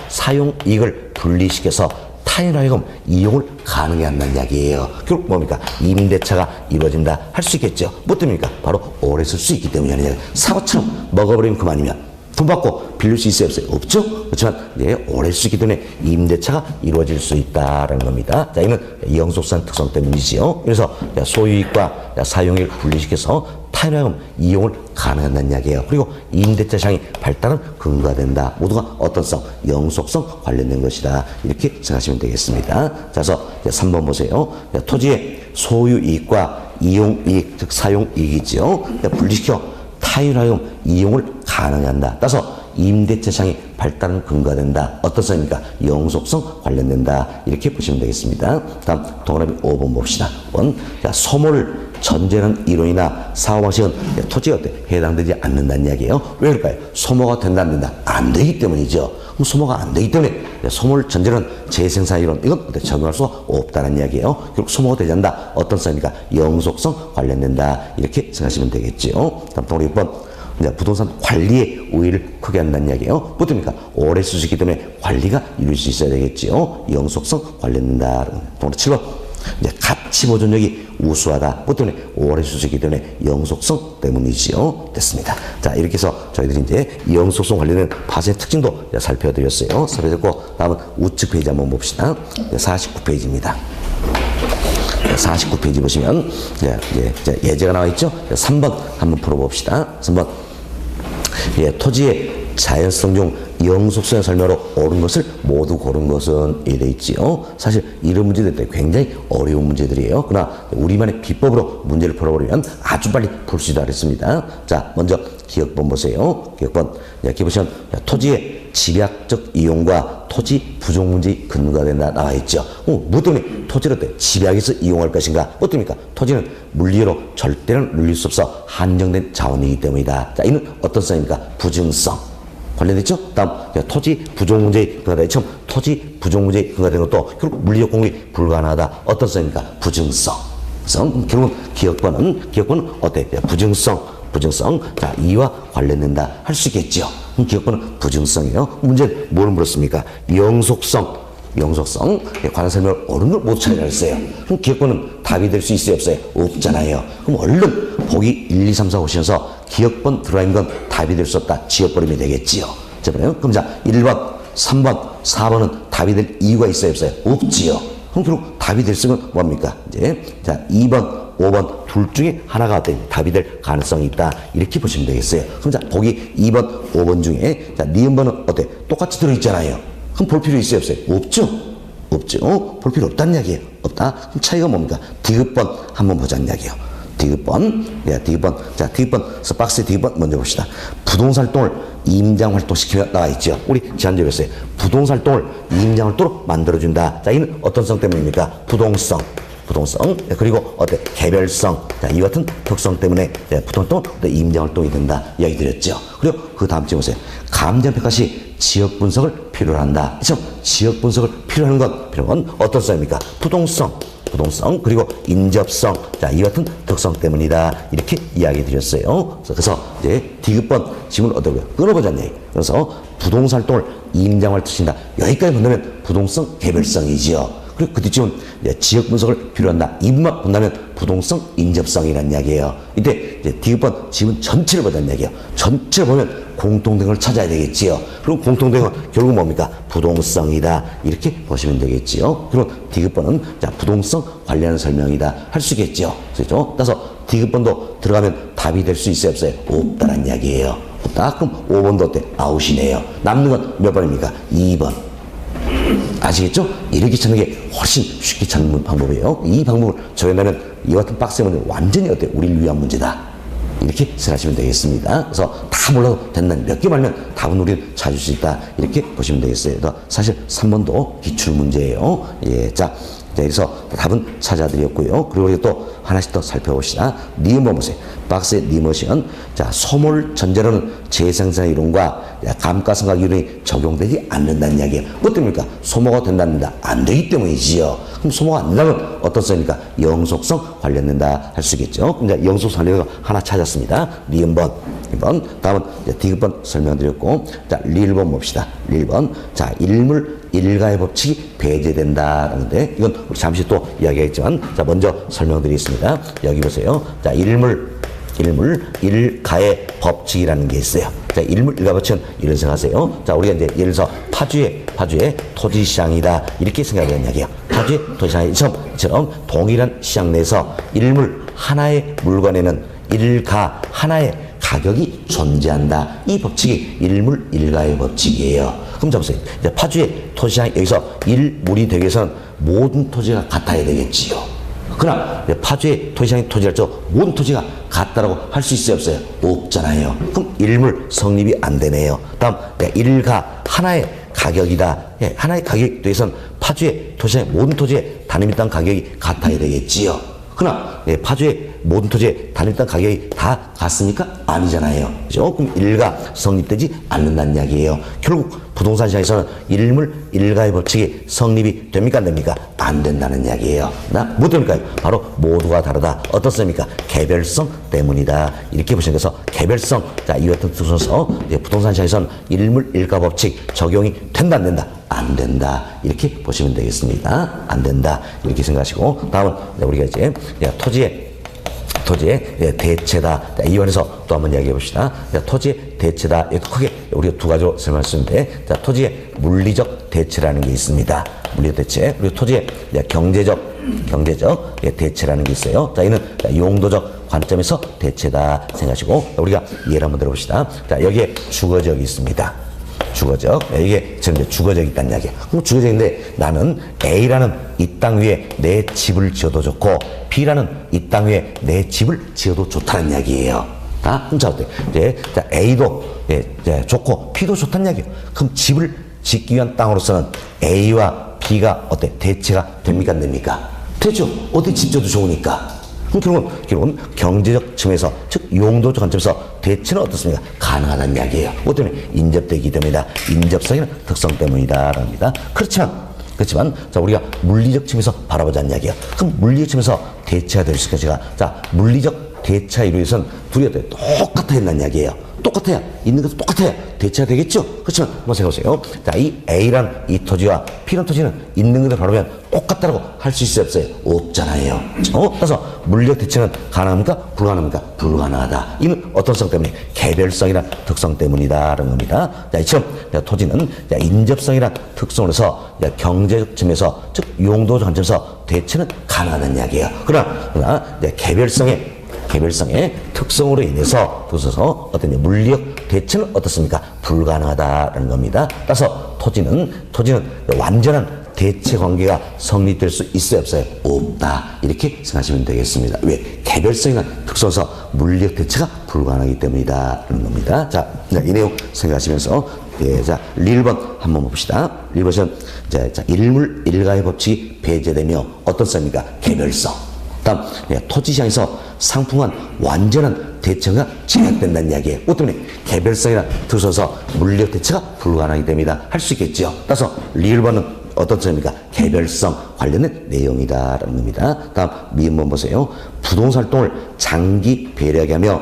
S1: 사용 이익을 분리시켜서 타인으로 하여금 이용을 가능하게 한다는 이야기예요. 결국 뭡니까? 임대차가 이루어진다 할 수 있겠죠. 뭐 때문입니까? 바로 오래 쓸 수 있기 때문이라는 이야기. 사과처럼 먹어버리면 그만이면 돈 받고 빌릴 수 있어요, 없어요? 없죠? 그렇지만 오래 쓸 수 있기 때문에 임대차가 이루어질 수 있다라는 겁니다. 자, 이는 영속성 특성 때문이지요. 그래서 소유이익과 사용이익을 분리시켜서 타인하여금 이용을 가능한다는 이야기예요. 그리고 임대차 시장이 발달은 근거가 된다. 모두가 어떤 성? 영속성 관련된 것이다. 이렇게 생각하시면 되겠습니다. 자, 그래서 3번 보세요. 토지의 소유이익과 이용이익, 즉 사용이익이지요. 분리시켜 타인하여금 이용을 가능한다. 따라서 임대차 시장이 발달하는 근거가 된다. 어떤 셈입니까? 영속성 관련된다. 이렇게 보시면 되겠습니다. 다음 동그라미 5번 봅시다. 5번. 자, 소모를 전제하는 이론이나 사고방식은 토지에 해당되지 않는다는 이야기예요. 왜 그럴까요? 소모가 된다 안 된다? 안 되기 때문이죠. 그럼 소모가 안 되기 때문에 소모를 전제하는 재생산 이론 이건 적용할 수 없다는 이야기예요. 결국 소모가 되지 않는다. 어떤 셈입니까? 영속성 관련된다. 이렇게 생각하시면 되겠죠. 다음 동그라미 6번. 부동산 관리에 우위를 크게 한다는 이야기예요. 뭐입니까? 오래 쓸 수 있기 때문에 관리가 이룰 수 있어야 되겠지요. 영속성 관련된다. 동그라미 7번. 가치 보존력이 우수하다. 뭐 때문에 오래 쓸 수 있기 때문에 영속성 때문이지요. 됐습니다. 자, 이렇게 해서 저희들이 이제 영속성 관련된 파생의 특징도 살펴드렸어요. 살펴드렸고, 다음은 우측 페이지 한번 봅시다. 49페이지입니다. 49페이지 보시면 예제가 나와 있죠. 3번 한번 풀어봅시다. 3번. 토지의 자연성 중 영속성의 설명으로 옳은 것을 모두 고른 것은 이래 있지요. 사실 이런 문제들 굉장히 어려운 문제들이에요. 그러나 우리만의 비법으로 문제를 풀어보려면 아주 빨리 풀 수 있다 그랬습니다. 자, 먼저 기억본 보세요. 기억본. 이렇게 보시면 토지의 집약적 이용과 토지 부족 문제의 근거가 된다 나와 있죠. 뭐 때문에 토지를 집약해서 이용할 것인가? 뭐 때문입니까? 토지는 물리로 절대로 늘릴 수 없어 한정된 자원이기 때문이다. 자, 이는 어떤 성입니까? 부증성. 관련됐죠? 다음, 토지 부족 문제의 근거가 되죠. 토지 부족 문제의 근거가 되는 것도 결국 물리적 공급이 불가능하다. 어떤 성입니까? 부증성. 결국은 기억권은 어때? 부증성. 자, 이와 관련된다. 할 수 있겠죠. 그럼 기억권은 부증성이에요. 문제는 뭘 물었습니까? 영속성. 관한 설명을 옳은 걸 못 찾으라 했어요. 그럼 기억권은 답이 될 수 있어요? 없어요? 없잖아요. 그럼 얼른 보기 1, 2, 3, 4 보시면서 기억권 들어가 있는 건 답이 될 수 없다. 지워버리면 되겠지요. 그럼 자, 1번, 3번, 4번은 답이 될 이유가 있어요? 없어요? 없지요. 그럼 결국 답이 될 수 있는 건 뭡니까? 이제, 자, 2번, 5번 둘 중에 하나가 답이 될 가능성이 있다. 이렇게 보시면 되겠어요. 그럼 자, 보기 2번, 5번 중에, 자, 니은번은 어때? 똑같이 들어있잖아요. 그럼 볼 필요 있어요? 없어요? 없죠. 볼 필요 없다는 이야기예요. 없다. 그럼 차이가 뭡니까? 디귿번 한번 보자는 이야기예요. 디귿번. 자, 디귿번. 박스의 디귿번 먼저 봅시다. 부동산 활동을 임장 활동시키며 나와 있죠. 우리 지난주에 했어요. 부동산 활동을 임장 활동으로 만들어준다. 자, 이는 어떤 성 때문입니까? 부동성. 그리고 개별성. 자, 이 같은 특성 때문에 부동산 활동 임장 활동이 된다. 이야기 드렸죠. 그리고 그 다음 주 보세요. 감정평가시 지역 분석을 필요로 한다. 그렇죠? 지역 분석을 필요한 건 어떤 성입니까? 부동성 그리고 인접성. 자, 이 같은 특성 때문이다. 이렇게 이야기 드렸어요. 그래서 이제 디귿번 지문 어떻게 끊어보자는 얘기. 그래서 부동산 활동을 임장 활동시킨다. 여기까지 본다면 부동성 개별성이지요. 그리고 그 뒤쯤은 지역 분석을 필요한다. 이 부분만 본다면 부동성 인접성이라는 이야기예요. 이때 이제 디귿번 지문 전체를 보자는 이야기예요. 전체를 보면 공통된 걸 찾아야 되겠지요. 그럼 공통된 건 결국 뭡니까? 부동성이다. 이렇게 보시면 되겠지요. 그럼 디귿번은 자, 부동성 관련 설명이다. 할 수 있겠죠. 그렇죠? 따라서 디귿번도 들어가면 답이 될 수 있어요? 없어요? 없다는 이야기예요. 없다. 그럼 5번도 어때? 아웃이네요. 남는 건 몇 번입니까? 2번. 아시겠죠? 이렇게 찾는 게 훨씬 쉽게 찾는 방법이에요. 이 방법을 적용하면 이 같은 박스의 문제는 완전히 어때? 우리를 위한 문제다. 이렇게 생각하시면 되겠습니다. 그래서 다 몰라도 된다는 몇 개 말면 답은 우리는 찾을 수 있다. 이렇게 보시면 되겠어요. 사실 3번도 기출문제예요. 예, 자, 그래서 답은 찾아드렸고요. 그리고 또 하나씩 더 살펴봅시다. 니은번 보세요. 박스의 니머시는 자, 소몰 전제로는 재생산 이론과 감가상각 이론이 적용되지 않는다는 이야기예요. 뭐 때문입니까? 소모가 된다는다. 안 되기 때문이지요. 그럼 소모가 안 된다면 어떤 셈입니까? 영속성 관련된다 할 수 있겠죠. 그럼 이제 영속성 관련된 거 하나 찾았습니다. 니은번. 2번. 다음은 디귿번 설명드렸고, 자, 릴번 봅시다. 릴번. 자, 일가의 법칙이 배제된다라는데, 이건 우리 잠시 또 이야기했지만, 자, 먼저 설명드리겠습니다. 여기 보세요. 자, 일가의 법칙이라는 게 있어요. 자, 일가 법칙은 이런 생각하세요. 자, 우리가 이제 예를 들어서 파주의 토지시장이다. 이렇게 생각하는 이야기예요. 파주의 토지시장처럼 동일한 시장 내에서 하나의 물건에는 일가 하나의 가격이 존재한다. 이 법칙이 일가의 법칙이에요. 그럼 잡으세요. 이제 파주의 토지시장 여기서 일물이 되기 위해서는 모든 토지가 같아야 되겠지요. 그러나 파주의 토지시장의 토지랄저 모든 토지가 같다라고 할 수 있어요, 없어요? 없잖아요. 그럼 일물 성립이 안 되네요. 다음 일가 하나의 가격이다. 하나의 가격에 대해서는 파주의 토지시장의 모든 토지의 단위밀당 가격이 같아야 되겠지요. 그러나 파주의 모든 토지의 단위밀당 가격이 다 같습니까? 아니잖아요. 그죠? 그럼 일가 성립되지 않는다는 이야기예요. 결국 부동산 시장에서는 일물 일가의 법칙이 성립이 됩니까? 안 됩니까? 안 된다는 이야기예요. 뭐 때문일까요? 바로 모두가 다르다. 어떻습니까? 개별성 때문이다. 이렇게 보시는 것에서 개별성, 자, 이와 같은 뜻으로서 부동산 시장에서는 일물 일가 법칙 적용이 된다, 안 된다? 안 된다. 이렇게 보시면 되겠습니다. 안 된다. 이렇게 생각하시고, 다음은 우리가 이제 토지의 대체다. 이 면에서 또 한번 이야기해 봅시다. 토지의 대체다. 크게 우리가 두 가지로 설명할 수 있는데, 자, 토지의 물리적 대체라는 게 있습니다. 물리적 대체. 그리고 토지의 경제적 대체라는 게 있어요. 자, 이는 용도적 관점에서 대체다 생각하시고, 우리가 예를 한번 들어봅시다. 자, 여기에 주거지역이 있습니다. 주거적. 이게 지금 이제 주거적이 있다는 이야기야. 그럼 주거적인데 나는 A라는 이 땅 위에 내 집을 지어도 좋고 B라는 이 땅 위에 내 집을 지어도 좋다는 이야기예요. 그럼 자, 어때? 이제 자, A도 좋고 B도 좋다는 이야기예요. 그럼 집을 짓기 위한 땅으로서는 A와 B가 어때? 대체가 됩니까? 안 됩니까? 되죠. 어디 집 지어도 좋으니까. 그럼 결국은 경제적 측면에서, 즉 용도적 관점에서 대체는 어떻습니까? 가능하다는 이야기예요. 뭐 때문에? 인접되기 때문이다. 인접성이나 특성 때문이다. 합니다. 그렇지만 자, 우리가 물리적 측면에서 바라보자는 이야기예요. 그럼 물리적 측면에서 대체가 될 수 있을까? 제가 자, 물리적 대체와 이루어서는 둘이 똑같아야 된다는 이야기예요. 똑같아야, 있는 것도 똑같아야 대체가 되겠죠? 그렇지만 한번 생각해보세요. 자, 이 A란 이 토지와 B란 토지는 있는 것을 바라보면 똑같다고 할 수 있어요, 없어요? 없잖아요. 그래서 물리적 대체는 가능합니까? 불가능합니까? 불가능하다. 이는 어떤 성 때문에? 개별성이란 특성 때문이다라는 겁니다. 자, 이처럼 토지는 인접성이란 특성으로서 경제적 측면에서, 즉 용도적 관점에서 대체는 가능하다는 이야기예요. 그러나 개별성의 특성으로 인해서 어떤 물리적 대체는 어떻습니까? 불가능하다라는 겁니다. 따라서 토지는 완전한 대체 관계가 성립될 수 있어요, 없어요? 없다. 이렇게 생각하시면 되겠습니다. 왜? 개별성이나 특성에서 물리적 대체가 불가능하기 때문이다라는 겁니다. 자, 이 내용 생각하시면서 자, 1번 한번 봅시다. 1번은 자, 일물 일가의 법칙이 배제되며 어떤 성입니까? 개별성. 다음 토지시장에서 상품한 완전한 대체가 제약된다는 이야기예요. 뭐 때문에? 개별성이나 특성에서 물리적 대체가 불가능하기 때문이다. 할 수 있겠죠. 따라서 1번은 어떤 점입니까? 개별성 관련된 내용이다라는 겁니다. 다음 미음번 보세요. 부동산 활동을 장기 배려하게 하며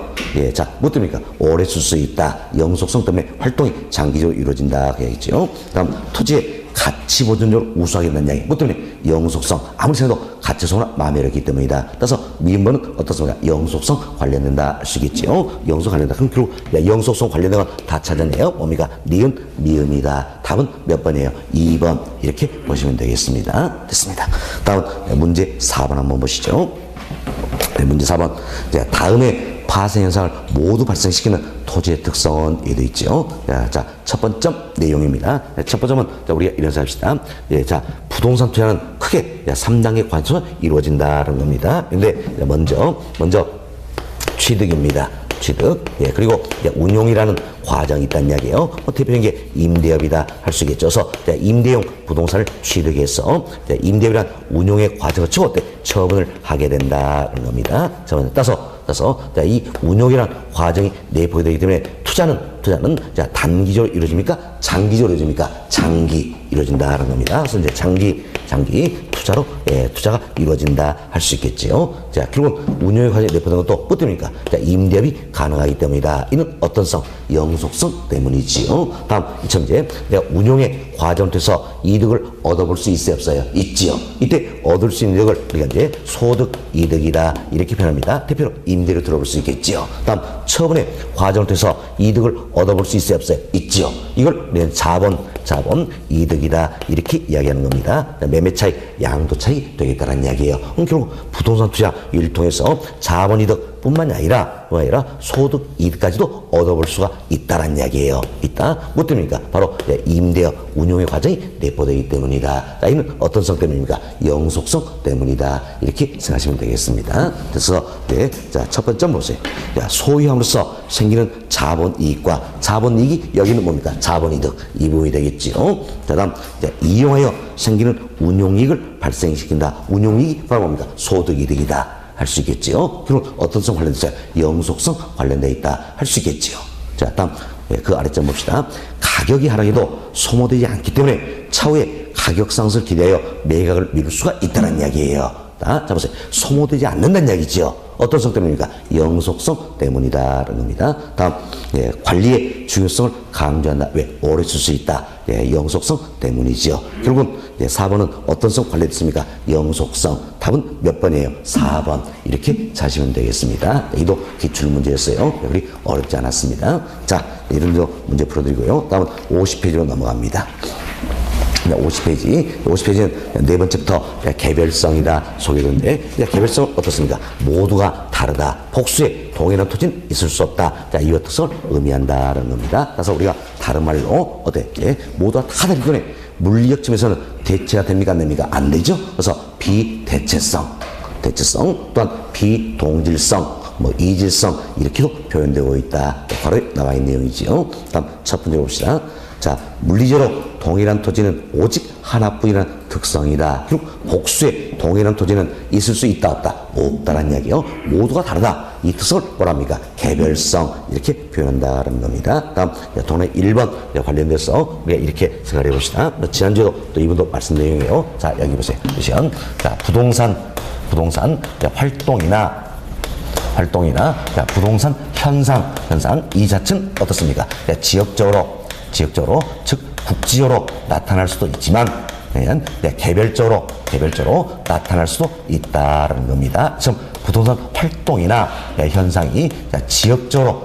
S1: 자, 뭐 때문입니까? 오래 쓸 수 있다. 영속성 때문에 활동이 장기적으로 이루어진다. 그야겠죠. 다음 토지의 가치 보존적으로 우수하게 된다는 이야기. 뭐 때문에? 영속성. 아무리 생각해도 가치성이나 마매력이기 때문이다. 따라서 미음번은 어떻습니까? 영속성 관련된다 할 수 있겠지요. 영속 관련된다. 그럼 결국 영속성 관련된 건 다 찾았네요. 뭡니까? 니은, 미음이다. 답은 몇 번이에요? 2번. 이렇게 보시면 되겠습니다. 됐습니다. 다음 문제 4번 한번 보시죠. 문제 4번. 다음에 파생 현상을 모두 발생시키는 토지의 특성은 얘도 있죠. 자, 첫 번째 내용입니다. 첫 번째는 우리가 이런 생각합시다. 자, 부동산 투자는 크게 3단계 관점으로 이루어진다는 겁니다. 근데 먼저 취득입니다. 취득. 그리고 운용이라는 과정이 있다는 이야기예요. 대표적인 게 임대업이다 할 수 있겠죠. 그래서 임대용 부동산을 취득해서 임대업이란 운용의 과정을 치고 처분을 하게 된다는 겁니다. 따라서 이 운용이란 과정이 내포가 되기 때문에 투자는 단기적으로 이루어집니까? 장기적으로 이루어집니까? 장기 이루어진다는 겁니다. 그래서 이제 장기 투자로 투자가 이루어진다 할 수 있겠지요. 자, 결국 운용의 과정이 내포된 것도 뭐 때문입니까? 임대업이 가능하기 때문이다. 이는 어떤 성? 영속성 때문이지요. 다음 이처럼 내가 운용의 과정을 통해서 이득을 얻어볼 수 있어요, 없어요? 있지요. 이때 얻을 수 있는 이득을 우리가 이제 소득 이득이다 이렇게 표현합니다. 대표로 임대료 들어볼 수 있겠지요. 다음 처분의 과정을 통해서 이득을 얻어볼 수 있어요, 없어요? 있지요. 이걸 자본 이득이다 이렇게 이야기하는 겁니다. 매매 차익, 양도 차익이 되겠다는 이야기예요. 결국 부동산 투자 일 통해서 자본 이득뿐만이 아니라 뿐 아니라 소득 이득까지도 얻어볼 수가 있다는 이야기예요. 있다. 뭐 때문입니까? 바로 임대업 운용의 과정이 내포되기 때문이다. 자, 이는 어떤 성 때문입니까? 영속성 때문이다. 이렇게 생각하시면 되겠습니다. 그래서 자, 첫 번째 보세요. 자, 소유함으로써 생기는 자본이익과 자본이익이 여기는 뭡니까? 자본이득 이 부분이 되겠지요. 자, 다음 이용하여 생기는 운용이익을 발생시킨다. 운용이익이 바로 뭡니까? 소득이득이다. 할 수 있겠지요. 그럼 어떤 성 관련되어 있어요? 영속성 관련되어 있다. 할 수 있겠지요. 자, 다음 그 아래점 봅시다. 가격이 하락해도 소모되지 않기 때문에 차후에 가격 상승을 기대하여 매각을 미룰 수가 있다는 이야기예요. 자, 보세요. 소모되지 않는다는 이야기죠. 어떤 성 때문입니까? 영속성 때문이다라는 겁니다. 다음 관리의 중요성을 강조한다. 왜? 오래 쓸 수 있다. 영속성 때문이죠. 결국은 4번은 어떤 성 관련됐습니까? 영속성. 답은 몇 번이에요? 4번. 이렇게 자시면 되겠습니다. 이도 기출문제였어요. 우리 어렵지 않았습니다. 자, 이런 문제 풀어드리고요. 다음은 50페이지로 넘어갑니다. 50페이지는 네 번째부터 개별성이다 소개되는데, 개별성은 어떻습니까? 모두가 다르다. 복수의 동일한 토지는 있을 수 없다. 자, 이와 특성을 의미한다는 겁니다. 그래서 우리가 다른 말로 모두가 다 다르기 때문에 물리적 측면에서는 대체가 됩니까? 안 됩니까? 안 되죠. 그래서 비대체성 또한 비동질성, 이질성 이렇게도 표현되고 있다. 바로 나와 있는 내용이지요. 다음 첫 번째 봅시다. 자, 물리적으로 동일한 토지는 오직 하나뿐이라는 특성이다. 그리고 복수의 동일한 토지는 있을 수 있다 없다? 없다라는 이야기요. 모두가 다르다. 이 특성을 뭐랍니까? 개별성 이렇게 표현한다라는 겁니다. 다음 돈의 1번 관련돼서 우리가 이렇게 생각해 봅시다. 지난주에도 또 이분도 말씀 내용이에요. 자, 여기 보세요. 보시면 자, 부동산 활동이나 부동산 현상 이 자체는 어떻습니까? 지역적으로 즉 국지적으로 나타날 수도 있지만 개별적으로 나타날 수도 있다는 겁니다. 지금 부동산 활동이나 현상이 지역적으로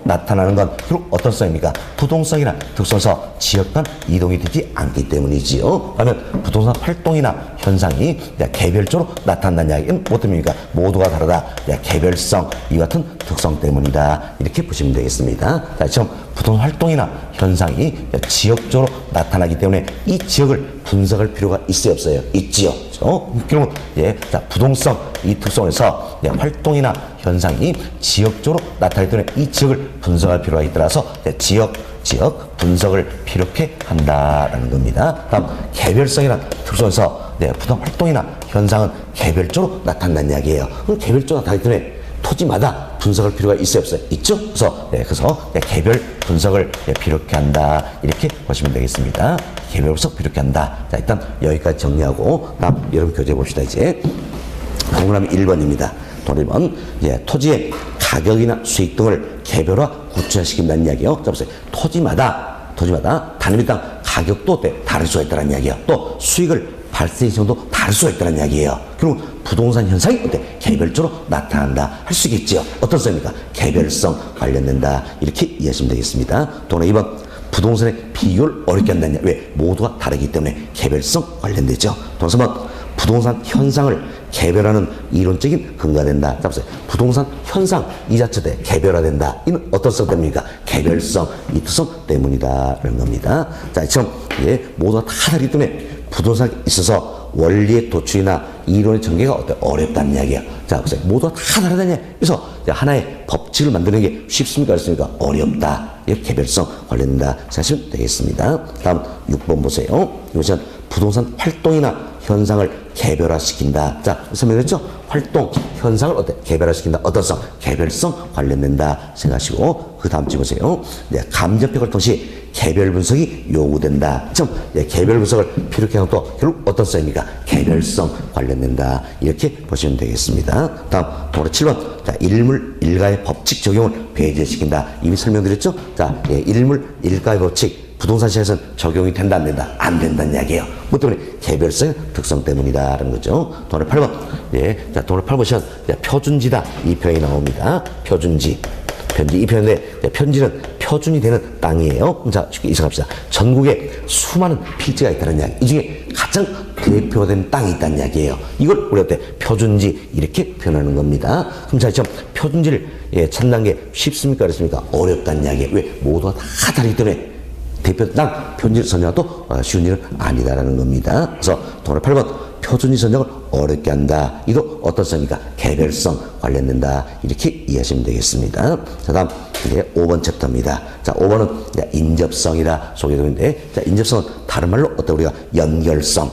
S1: 나타나는 건 결국 어떤 성입니까? 부동성이나 특성에서 지역 간 이동이 되지 않기 때문이지요. 그러면 부동산 활동이나 현상이 개별적으로 나타난다는 이야기는 뭐 때문입니까? 모두가 다르다. 개별성, 이 같은 특성 때문이다. 이렇게 보시면 되겠습니다. 자, 지금 부동산 활동이나 현상이 지역적으로 나타나기 때문에 이 지역을 분석할 필요가 있어요, 없어요? 있지요. 그러면 자, 부동성 이 특성에서 활동이나 현상이 지역적으로 나타나기 때문에 이 지역을 분석할 필요가 있더라서 지역 분석을 필요해 한다라는 겁니다. 다음 개별성이라는 특성에서 부동산 활동이나 현상은 개별적으로 나타난다는 이야기예요. 그럼 개별적으로 나타나기 때문에 토지마다 분석할 필요가 있어요, 없어요? 있죠? 그래서 개별 분석을 필요해 한다. 이렇게 보시면 되겠습니다. 개별 분석 필요해 한다. 자, 일단 여기까지 정리하고 다음 여러분 교재 봅시다. 이제 동그라미 1번입니다. 동그라미 1번 토지의 가격이나 수익 등을 개별화 구체화시킨다는 이야기예요. 자, 보세요. 토지마다 단위당 가격도 다를 수가 있다는 이야기예요. 또 수익을 발생의 정도 다를 수가 있다는 이야기예요. 그럼 부동산 현상이 개별적으로 나타난다 할 수 있겠죠. 어떤 성입니까? 개별성 관련된다. 이렇게 이해하시면 되겠습니다. 동그라미 2번 부동산의 비교를 어렵게 한다는 이야기. 왜? 모두가 다르기 때문에 개별성 관련되죠. 동그라미 3번 부동산 현상을 개별하는 이론적인 근거가 된다. 자, 보세요. 부동산 현상 이 자체도 개별화된다. 이는 어떤 성 때문입니까? 개별성, 이 특성 때문이다라는 겁니다. 자, 지금 모두가 다 다르기 때문에 부동산에 있어서 원리의 도출이나 이론의 전개가 어렵다는 이야기예요. 자, 보세요. 모두가 다 다르다는 이야기. 그래서 하나의 법칙을 만드는 게 쉽습니까? 어렵습니까? 어렵다. 이렇게 개별성 관련된다 생각하시면 되겠습니다. 다음 6번 보세요. 이것은 부동산 활동이나 현상을 개별화시킨다. 자, 설명했죠? 활동, 현상을 개별화시킨다. 어떤 성? 개별성 관련된다 생각하시고 그 다음 주 보세요. 감정평가를 통해 개별 분석이 요구된다. 지금 개별 분석을 필요해 하는 또 결국 어떤 성입니까? 개별성 관련된다. 이렇게 보시면 되겠습니다. 다음 동그라미 7번. 자, 일물 일가의 법칙 적용을 배제시킨다. 이미 설명드렸죠? 자, 일물 일가의 법칙 부동산 시장에서는 적용이 된다, 안 된다? 안 된다는 이야기예요. 뭐 때문에? 개별성의 특성 때문이다라는 거죠. 동그라미 8번. 자, 동그라미 8번 보시면 표준지다. 이 표현이 나옵니다. 표준지. 이 표현인데 편지는 표준이 되는 땅이에요. 자, 쉽게 이상합시다. 전국에 수많은 필지가 있다는 이야기. 이 중에 가장 대표된 땅이 있다는 이야기예요. 이걸 우리가 때 표준지 이렇게 표현하는 겁니다. 그럼 자, 지금 표준지를 찾는 게 쉽습니까? 그렇습니까? 어렵다는 이야기예요. 왜? 모두가 다 다르기 때문에 대표 땅 표준지를 선정하도 쉬운 일은 아니다라는 겁니다. 그래서 동그라미 8번 표준지 선정을 어렵게 한다. 이거 어떤 성이니까 개별성 관련된다. 이렇게 이해하시면 되겠습니다. 자, 다음 이제 5번 챕터입니다. 자, 5번은 인접성이다 소개되는데, 자, 인접성은 다른 말로 어떤 우리가 연결성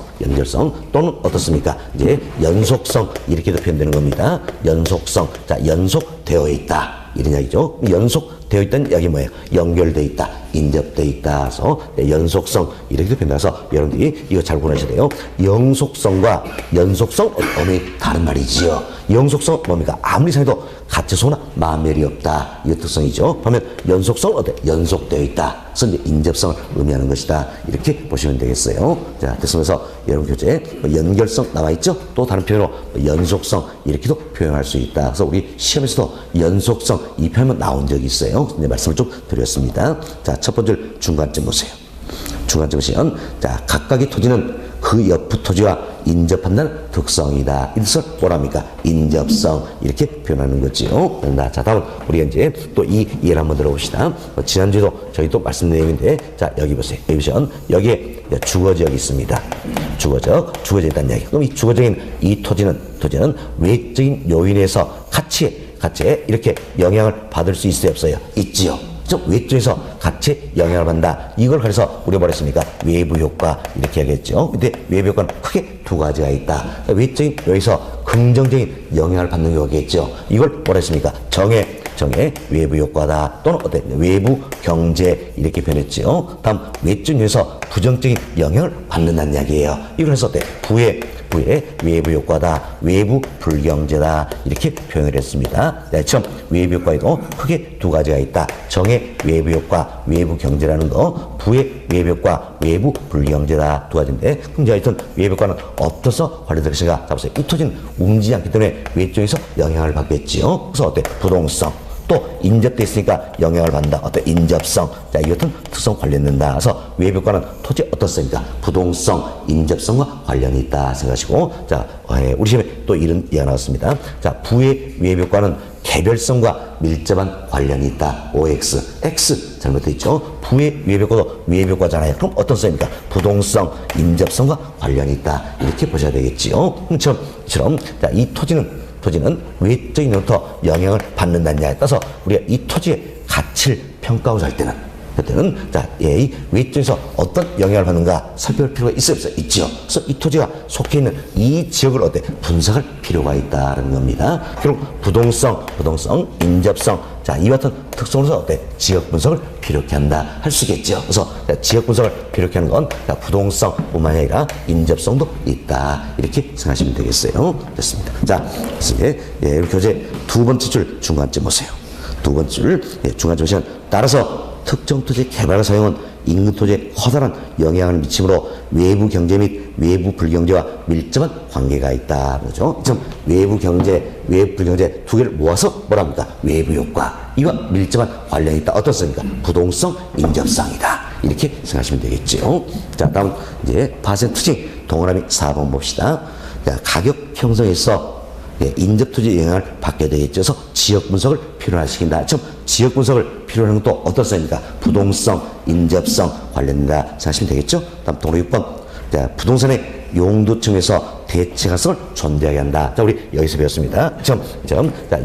S1: 또는 어떻습니까? 이제 연속성 이렇게도 표현되는 겁니다. 연속성, 자, 연속되어 있다. 이런 이야기죠. 연속되어 있다는 이야기 뭐예요? 연결되어 있다, 인접되어 있다. 그래서 연속성 이렇게 표현해서 여러분들이 이거 잘 구분하셔야 돼요. 영속성과 연속성 어머니 다른 말이지요. 영속성 뭡니까? 아무리 생각해도 가치소나 마멸이 없다. 이 특성이죠. 그러면 연속성 어때? 연속되어 있다. 그래서 이제 인접성을 의미하는 것이다. 이렇게 보시면 되겠어요. 자, 됐으면서 여러분 교재에 연결성 나와 있죠? 또 다른 표현으로 연속성 이렇게도 표현할 수 있다. 그래서 우리 시험에서도 연속성 이 표현은 나온 적이 있어요. 이제 말씀을 좀 드렸습니다. 자, 첫 번째 중간점 보세요. 중간점 보시면, 자, 각각의 토지는 그 옆 토지와 인접한다는 특성이다. 이것을 뭐랍니까? 인접성 이렇게 표현하는 거지요. 자, 다음 우리가 이제 또 이 예를 한번 들어봅시다. 지난주에도 저희 또 말씀드린 내용인데, 자, 여기 보세요. 여기 보시면 여기에 주거지역이 있습니다. 주거지에 있다는 이야기. 그럼 이 주거적인 이 토지는 외적인 요인에서 가치에 이렇게 영향을 받을 수 있어요, 없어요? 있지요. 외적에서 같이 영향을 받는다. 이걸 그래서 우리가 뭐라 했습니까? 외부 효과 이렇게 하겠죠. 근데 외부 효과는 크게 두 가지가 있다. 외적인 여기서 긍정적인 영향을 받는 경우겠죠. 이걸 뭐라 했습니까? 정의 외부 효과다. 또는 어때? 외부 경제 이렇게 표현했죠. 다음 외적인 여기서 부정적인 영향을 받는다는 이야기예요. 이걸 해서 어때? 부의 외부 효과다, 외부 불경제다 이렇게 표현을 했습니다. 네, 처음 외부 효과에도 크게 두 가지가 있다. 정의 외부 효과, 외부 경제라는 거, 부의 외부 효과, 외부 불경제다 두 가지인데, 그럼 이제 하여튼 외부 효과는 없어서 관련될 것인가? 자, 보세요. 이 토지는 움직이지 않기 때문에 외쪽에서 영향을 받겠지요. 그래서 어때? 부동성. 또 인접돼 있으니까 영향을 받는다. 어떤 인접성. 자, 이 같은 특성 관련된다. 그래서 외부효과는 토지 어떤 성이니까 부동성, 인접성과 관련이 있다 생각하시고, 자, 우리 시험에 또 이런 이야기가 나왔습니다. 자, 부의 외부효과는 개별성과 밀접한 관련이 있다. OX, X 잘못돼 있죠. 부의 외부효과도 외부효과잖아요. 그럼 어떤 성입니까? 부동성, 인접성과 관련이 있다. 이렇게 보셔야 되겠지요. 처럼 자, 이 토지는 외적인 요인부터 영향을 받는다는 이야기에 따라서 우리가 이 토지의 가치를 평가하고자 할 때는 자, 이 외적에서 어떤 영향을 받는가 살펴볼 필요가 있어요, 없어요? 있죠. 그래서 이 토지가 속해 있는 이 지역을 어때? 분석할 필요가 있다는 겁니다. 결국 부동성, 인접성, 자, 이와 같은 특성으로서 어때? 지역 분석을 필요케 한다 할 수 있겠죠. 그래서 지역 분석을 필요케 하는 건 부동성뿐만이 아니라 인접성도 있다 이렇게 생각하시면 되겠어요. 됐습니다. 자, 이제 우리 교재 두 번째 줄 중간점 보세요. 두 번째 줄 중간점 보시면, 따라서 특정 토지의 개발과 사용은 인근 토지에 커다란 영향을 미치므로 외부 경제 및 외부 불경제와 밀접한 관계가 있다. 그렇죠? 지금 외부 경제, 외부 불경제 두 개를 모아서 뭐랍니까? 외부 효과. 이와 밀접한 관련이 있다. 어떤 성입니까? 부동성, 인접성이다. 이렇게 생각하시면 되겠죠. 자, 다음 이제 파생 특징 동그라미 4번 봅시다. 자, 가격 형성에서 인접 토지의 영향을 받게 되겠죠. 그래서 지역 분석을 필요하시킨다. 즉, 지역 분석을 필요로 하는 것도 어떤 성입니까? 부동성, 인접성 관련된다 생각하시면 되겠죠. 다음 동그라미 6번. 자, 부동산의 용도층에서 대체 가능성을 존재하게 한다. 자, 우리 여기서 배웠습니다. 자,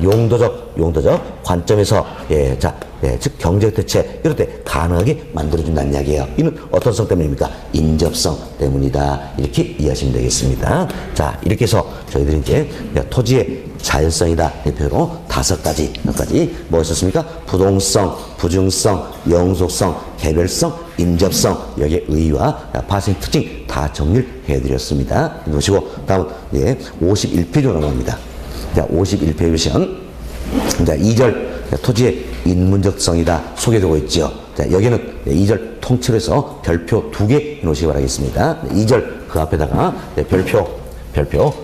S1: 용도적 관점에서 즉 경제적 대체 이럴 때 가능하게 만들어준다는 이야기예요. 이는 어떤 성 때문입니까? 인접성 때문이다. 이렇게 이해하시면 되겠습니다. 자, 이렇게 해서 저희들이 이제 토지의 자연성이다 대표로 몇 가지 뭐 있었습니까? 부동성, 부증성, 영속성, 개별성, 인접성, 여기에 의의와 파생 특징 다 정리를 해드렸습니다. 보시고 다음 51페이지로 넘어갑니다. 자, 51페이지 보시면, 자, 2절 토지의 인문적성이다 소개되고 있죠. 자, 여기는 2절 통째로 해서 별표 2개 해놓으시기 바라겠습니다. 2절 그 앞에다가 별표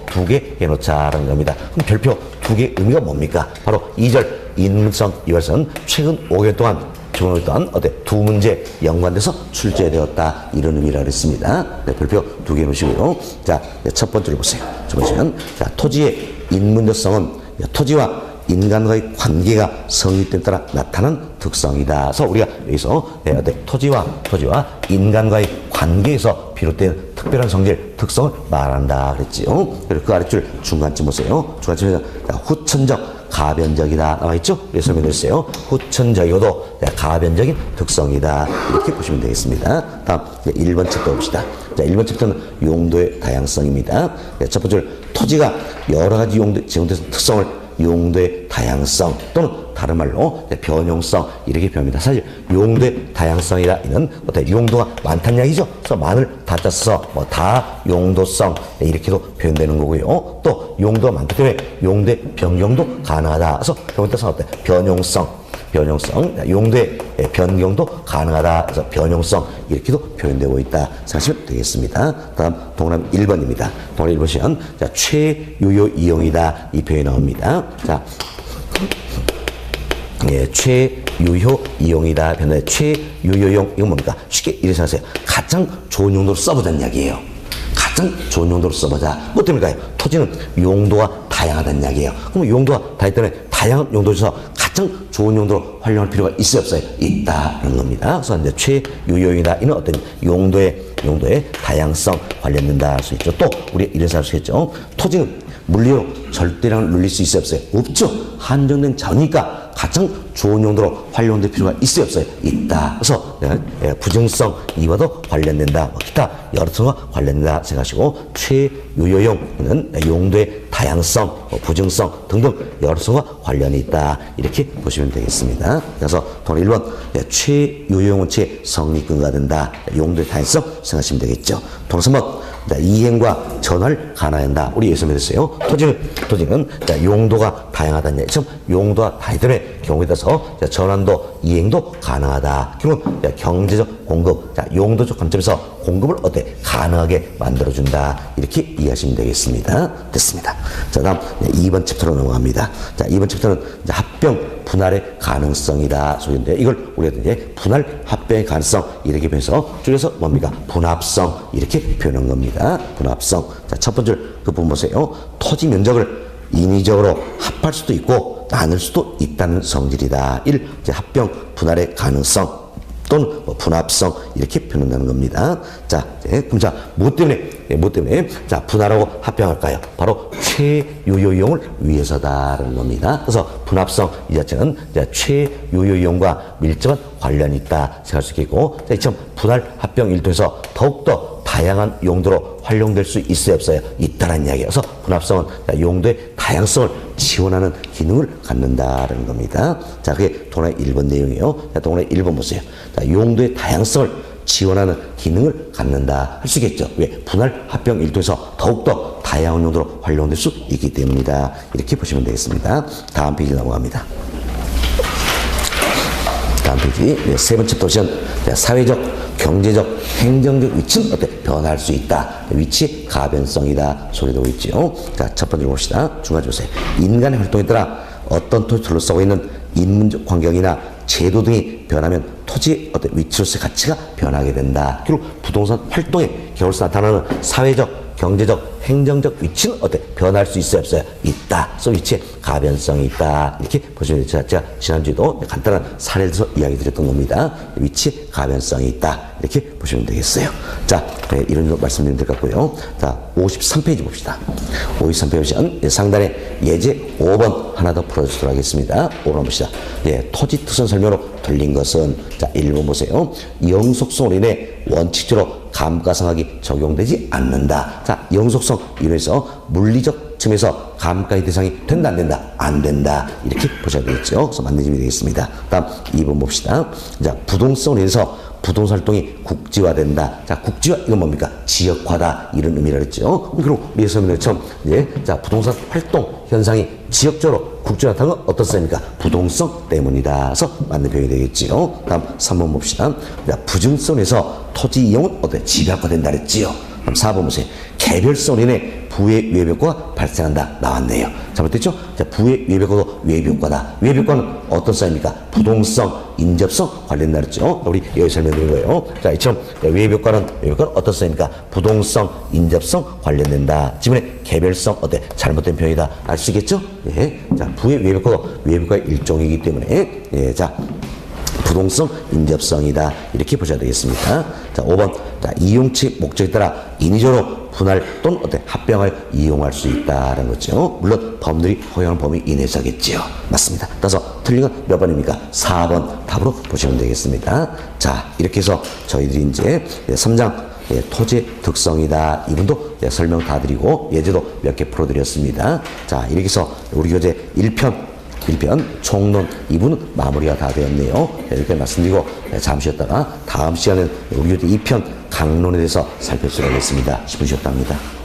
S1: 2개 해놓자라는 겁니다. 그럼 별표 2개 의미가 뭡니까? 바로 2절 인문성 이것은 최근 5개월 동안 표현했던 두 문제 연관돼서 출제되었다 이런 의미라 그랬습니다. 네, 별표 2개 놓으시고요. 자, 네, 첫 번째로 보세요. 첫 번째는 자, 토지의 인문적성은 토지와 인간과의 관계가 성립됨에 따라 나타나는 특성이다. 그래서 우리가 여기서 토지와 인간과의 관계에서 비롯된 특별한 성질, 특성을 말한다 그랬지요. 그리고 그 아래줄 중간쯤 보세요. 중간쯤에서 후천적, 가변적이다 나와있죠? 그래서 설명드렸어요. 후천적이고도 가변적인 특성이다. 이렇게 보시면 되겠습니다. 다음 1번 챕터 봅시다. 자, 1번 챕터는 용도의 다양성입니다. 첫 번째로 토지가 여러 가지 용도에 제공돼서 특성을 용도의 다양성 또는 다른 말로 변용성 이렇게 표현합니다. 사실 용도의 다양성이라 이는 용도가 많다는 이야기죠. 그래서 많을 다자 써서 다용도성 이렇게도 표현되는 거고요. 또 용도가 많기 때문에 용도의 변경도 가능하다. 그래서 그런 뜻은 변용성, 용도의 변경도 가능하다. 그래서 변용성 이렇게도 표현되고 있다 생각하시면 되겠습니다. 다음 동그라미 1번입니다. 동그라미 1번 시간 최유효 이용이다 이 표현이 나옵니다. 자, 최유효 이용이다. 변화의 최유효용 이건 뭡니까? 쉽게 이렇게 생각하세요. 가장 좋은 용도로 써보자는 이야기예요. 가장 좋은 용도로 써보자. 뭐 때문일까요? 토지는 용도가 다양하다는 이야기예요. 그럼 용도가 다양하기 때문에 다양한 용도에서 가장 좋은 용도로 활용할 필요가 있어요, 없어요? 있다는 겁니다. 그래서 이제 최유효이다. 이는 어떤 용도의 다양성 관련된다 할 수 있죠. 또 우리 이래서 할 수 있죠. 토지는 물리로 절대량을 늘릴 수 있어요, 없어요? 없죠. 한정된 자원이니까 가장 좋은 용도로 활용될 필요가 있어요, 없어요? 있다. 그래서 부정성 이와도 관련된다. 기타 여러 특성과 관련된다 생각하시고 최유효용은 용도의 다양성, 부정성 등등 여러 특성과 관련이 있다. 이렇게 보시면 되겠습니다. 그래서 동그라미 1번 최유효용은 최성립근거가 된다. 용도의 다양성 생각하시면 되겠죠. 동그라미 3번 이행과 전환을 가능한다. 우리 여기서 말했어요. 토지는 용도가 다양하다는 얘기죠. 용도가 다양하기 때문에 경우에 따라서 전환도 이행도 가능하다. 결국은 경제적 공급, 용도적 관점에서 공급을 가능하게 만들어준다. 이렇게 이해하시면 되겠습니다. 됐습니다. 자, 다음 2번 챕터로 넘어갑니다. 자, 2번 챕터는 합병 분할의 가능성이다. 소리인데 이걸 우리가 이제 분할 합병의 가능성 이렇게 표현해서 줄여서 뭡니까? 분합성 이렇게 표현한 겁니다. 분합성. 자, 첫 번째 그 부분 보세요. 토지 면적을 인위적으로 합할 수도 있고 나눌 수도 있다는 성질이다. 이제 합병 분할의 가능성 또는 분합성 이렇게 표현한다는 겁니다. 자, 그럼 무엇 때문에 자 분할하고 합병할까요? 바로 최유효용을 위해서다라는 겁니다. 그래서 분합성 이 자체는 최유효용과 밀접한 관련이 있다 생각할 수 있겠고, 자, 이처럼 분할 합병 일도에서 더욱더 다양한 용도로 활용될 수 있어요, 없어요? 있다는 이야기예요. 그래서 분합성은 용도의 다양성을 지원하는 기능을 갖는다라는 겁니다. 자, 그게 동그라미 1번 내용이에요. 자, 동그라미 1번 보세요. 자, 용도의 다양성을 지원하는 기능을 갖는다 할 수 있겠죠. 왜? 분할 합병 일도에서 더욱더 다양한 용도로 활용될 수 있기 때문이다. 이렇게 보시면 되겠습니다. 다음 페이지 넘어갑니다. 다음 페이지 세 번째 도시는 사회적, 경제적, 행정적 위치는 변화할 수 있다. 위치 가변성이다. 소개되고 있죠. 자, 첫 번째로 봅시다. 중간 보세요. 인간의 활동에 따라 어떤 토지를 둘러싸고 있는 인문적 환경이나 제도 등이 변하면 토지의 위치로서의 가치가 변하게 된다. 결국 부동산 활동의 결로서 나타나는 사회적, 경제적, 행정적 위치는 변할 수 있어요, 없어요? 있다. 그래서 위치에 가변성이 있다. 이렇게 보시면 되죠. 제가 지난주에도 간단한 사례를 들어서 이야기 드렸던 겁니다. 위치에 가변성이 있다. 이렇게 보시면 되겠어요. 자, 이런 식으로 말씀드리면 될 것 같고요. 자, 53페이지 봅시다. 53페이지 보시면 상단에 예제 5번 하나 더 풀어주도록 하겠습니다. 5번 봅시다. 토지 특성 설명으로 틀린 것은, 자, 1번 보세요. 영속성으로 인해 원칙적으로 감가상각이 적용되지 않는다. 자, 영속성 이론에서 물리적 측면에서 감가의 대상이 된다, 안 된다? 안 된다. 이렇게 보셔야 되겠죠. 그래서 맞는 점이 되겠습니다. 다음 2번 봅시다. 자, 부동성으로 인해서 부동산 활동이 국지화된다. 자, 국지화 이건 뭡니까? 지역화다. 이런 의미라 그랬죠. 그리고 위에 설명드렸처럼 자, 부동산 활동 현상이 지역적으로 국지화 나타나는 건 어떻습니까? 부동성 때문이다. 그래서 맞는 표현이 되겠지요. 다음 3번 봅시다. 자, 부증성에서 토지 이용은 집약화된다 그랬지요. 그럼 4번 보세요. 개별성으로 인해 부의 외벽과가 발생한다 나왔네요. 잘못됐죠? 자, 부의 외벽과도 외벽과다. 외벽과는 어떤 사입니까? 부동성, 인접성 관련된다 그랬죠. 우리 여기 설명드린 거예요. 자, 이처럼 외벽과는 어떤 사입니까? 부동성, 인접성 관련된다. 지문에 개별성 어때? 잘못된 표현이다. 알 수 있겠죠? 예. 자, 부의 외벽과도 외벽과의 일종이기 때문에 예. 자, 부동성, 인접성이다. 이렇게 보셔야 되겠습니다. 자, 5번. 자, 이용치 목적에 따라 인위적으로 분할 또는 어때? 합병을 이용할 수 있다라는 거죠. 물론 법률이 허용하는 범위 이내에서겠지요. 맞습니다. 따라서 틀린 건 몇 번입니까? 4번 답으로 보시면 되겠습니다. 자, 이렇게 해서 저희들이 이제 3장 토지의 특성이다. 이분도 설명 다 드리고 예제도 몇 개 풀어드렸습니다. 자, 이렇게 해서 우리 교재 1편 총론 2부는 마무리가 다 되었네요. 이렇게 말씀드리고 잠시 쉬었다가 다음 시간에는 우리 교재 2편 강론에 대해서 살펴보도록 하겠습니다. 10분 쉬었답니다.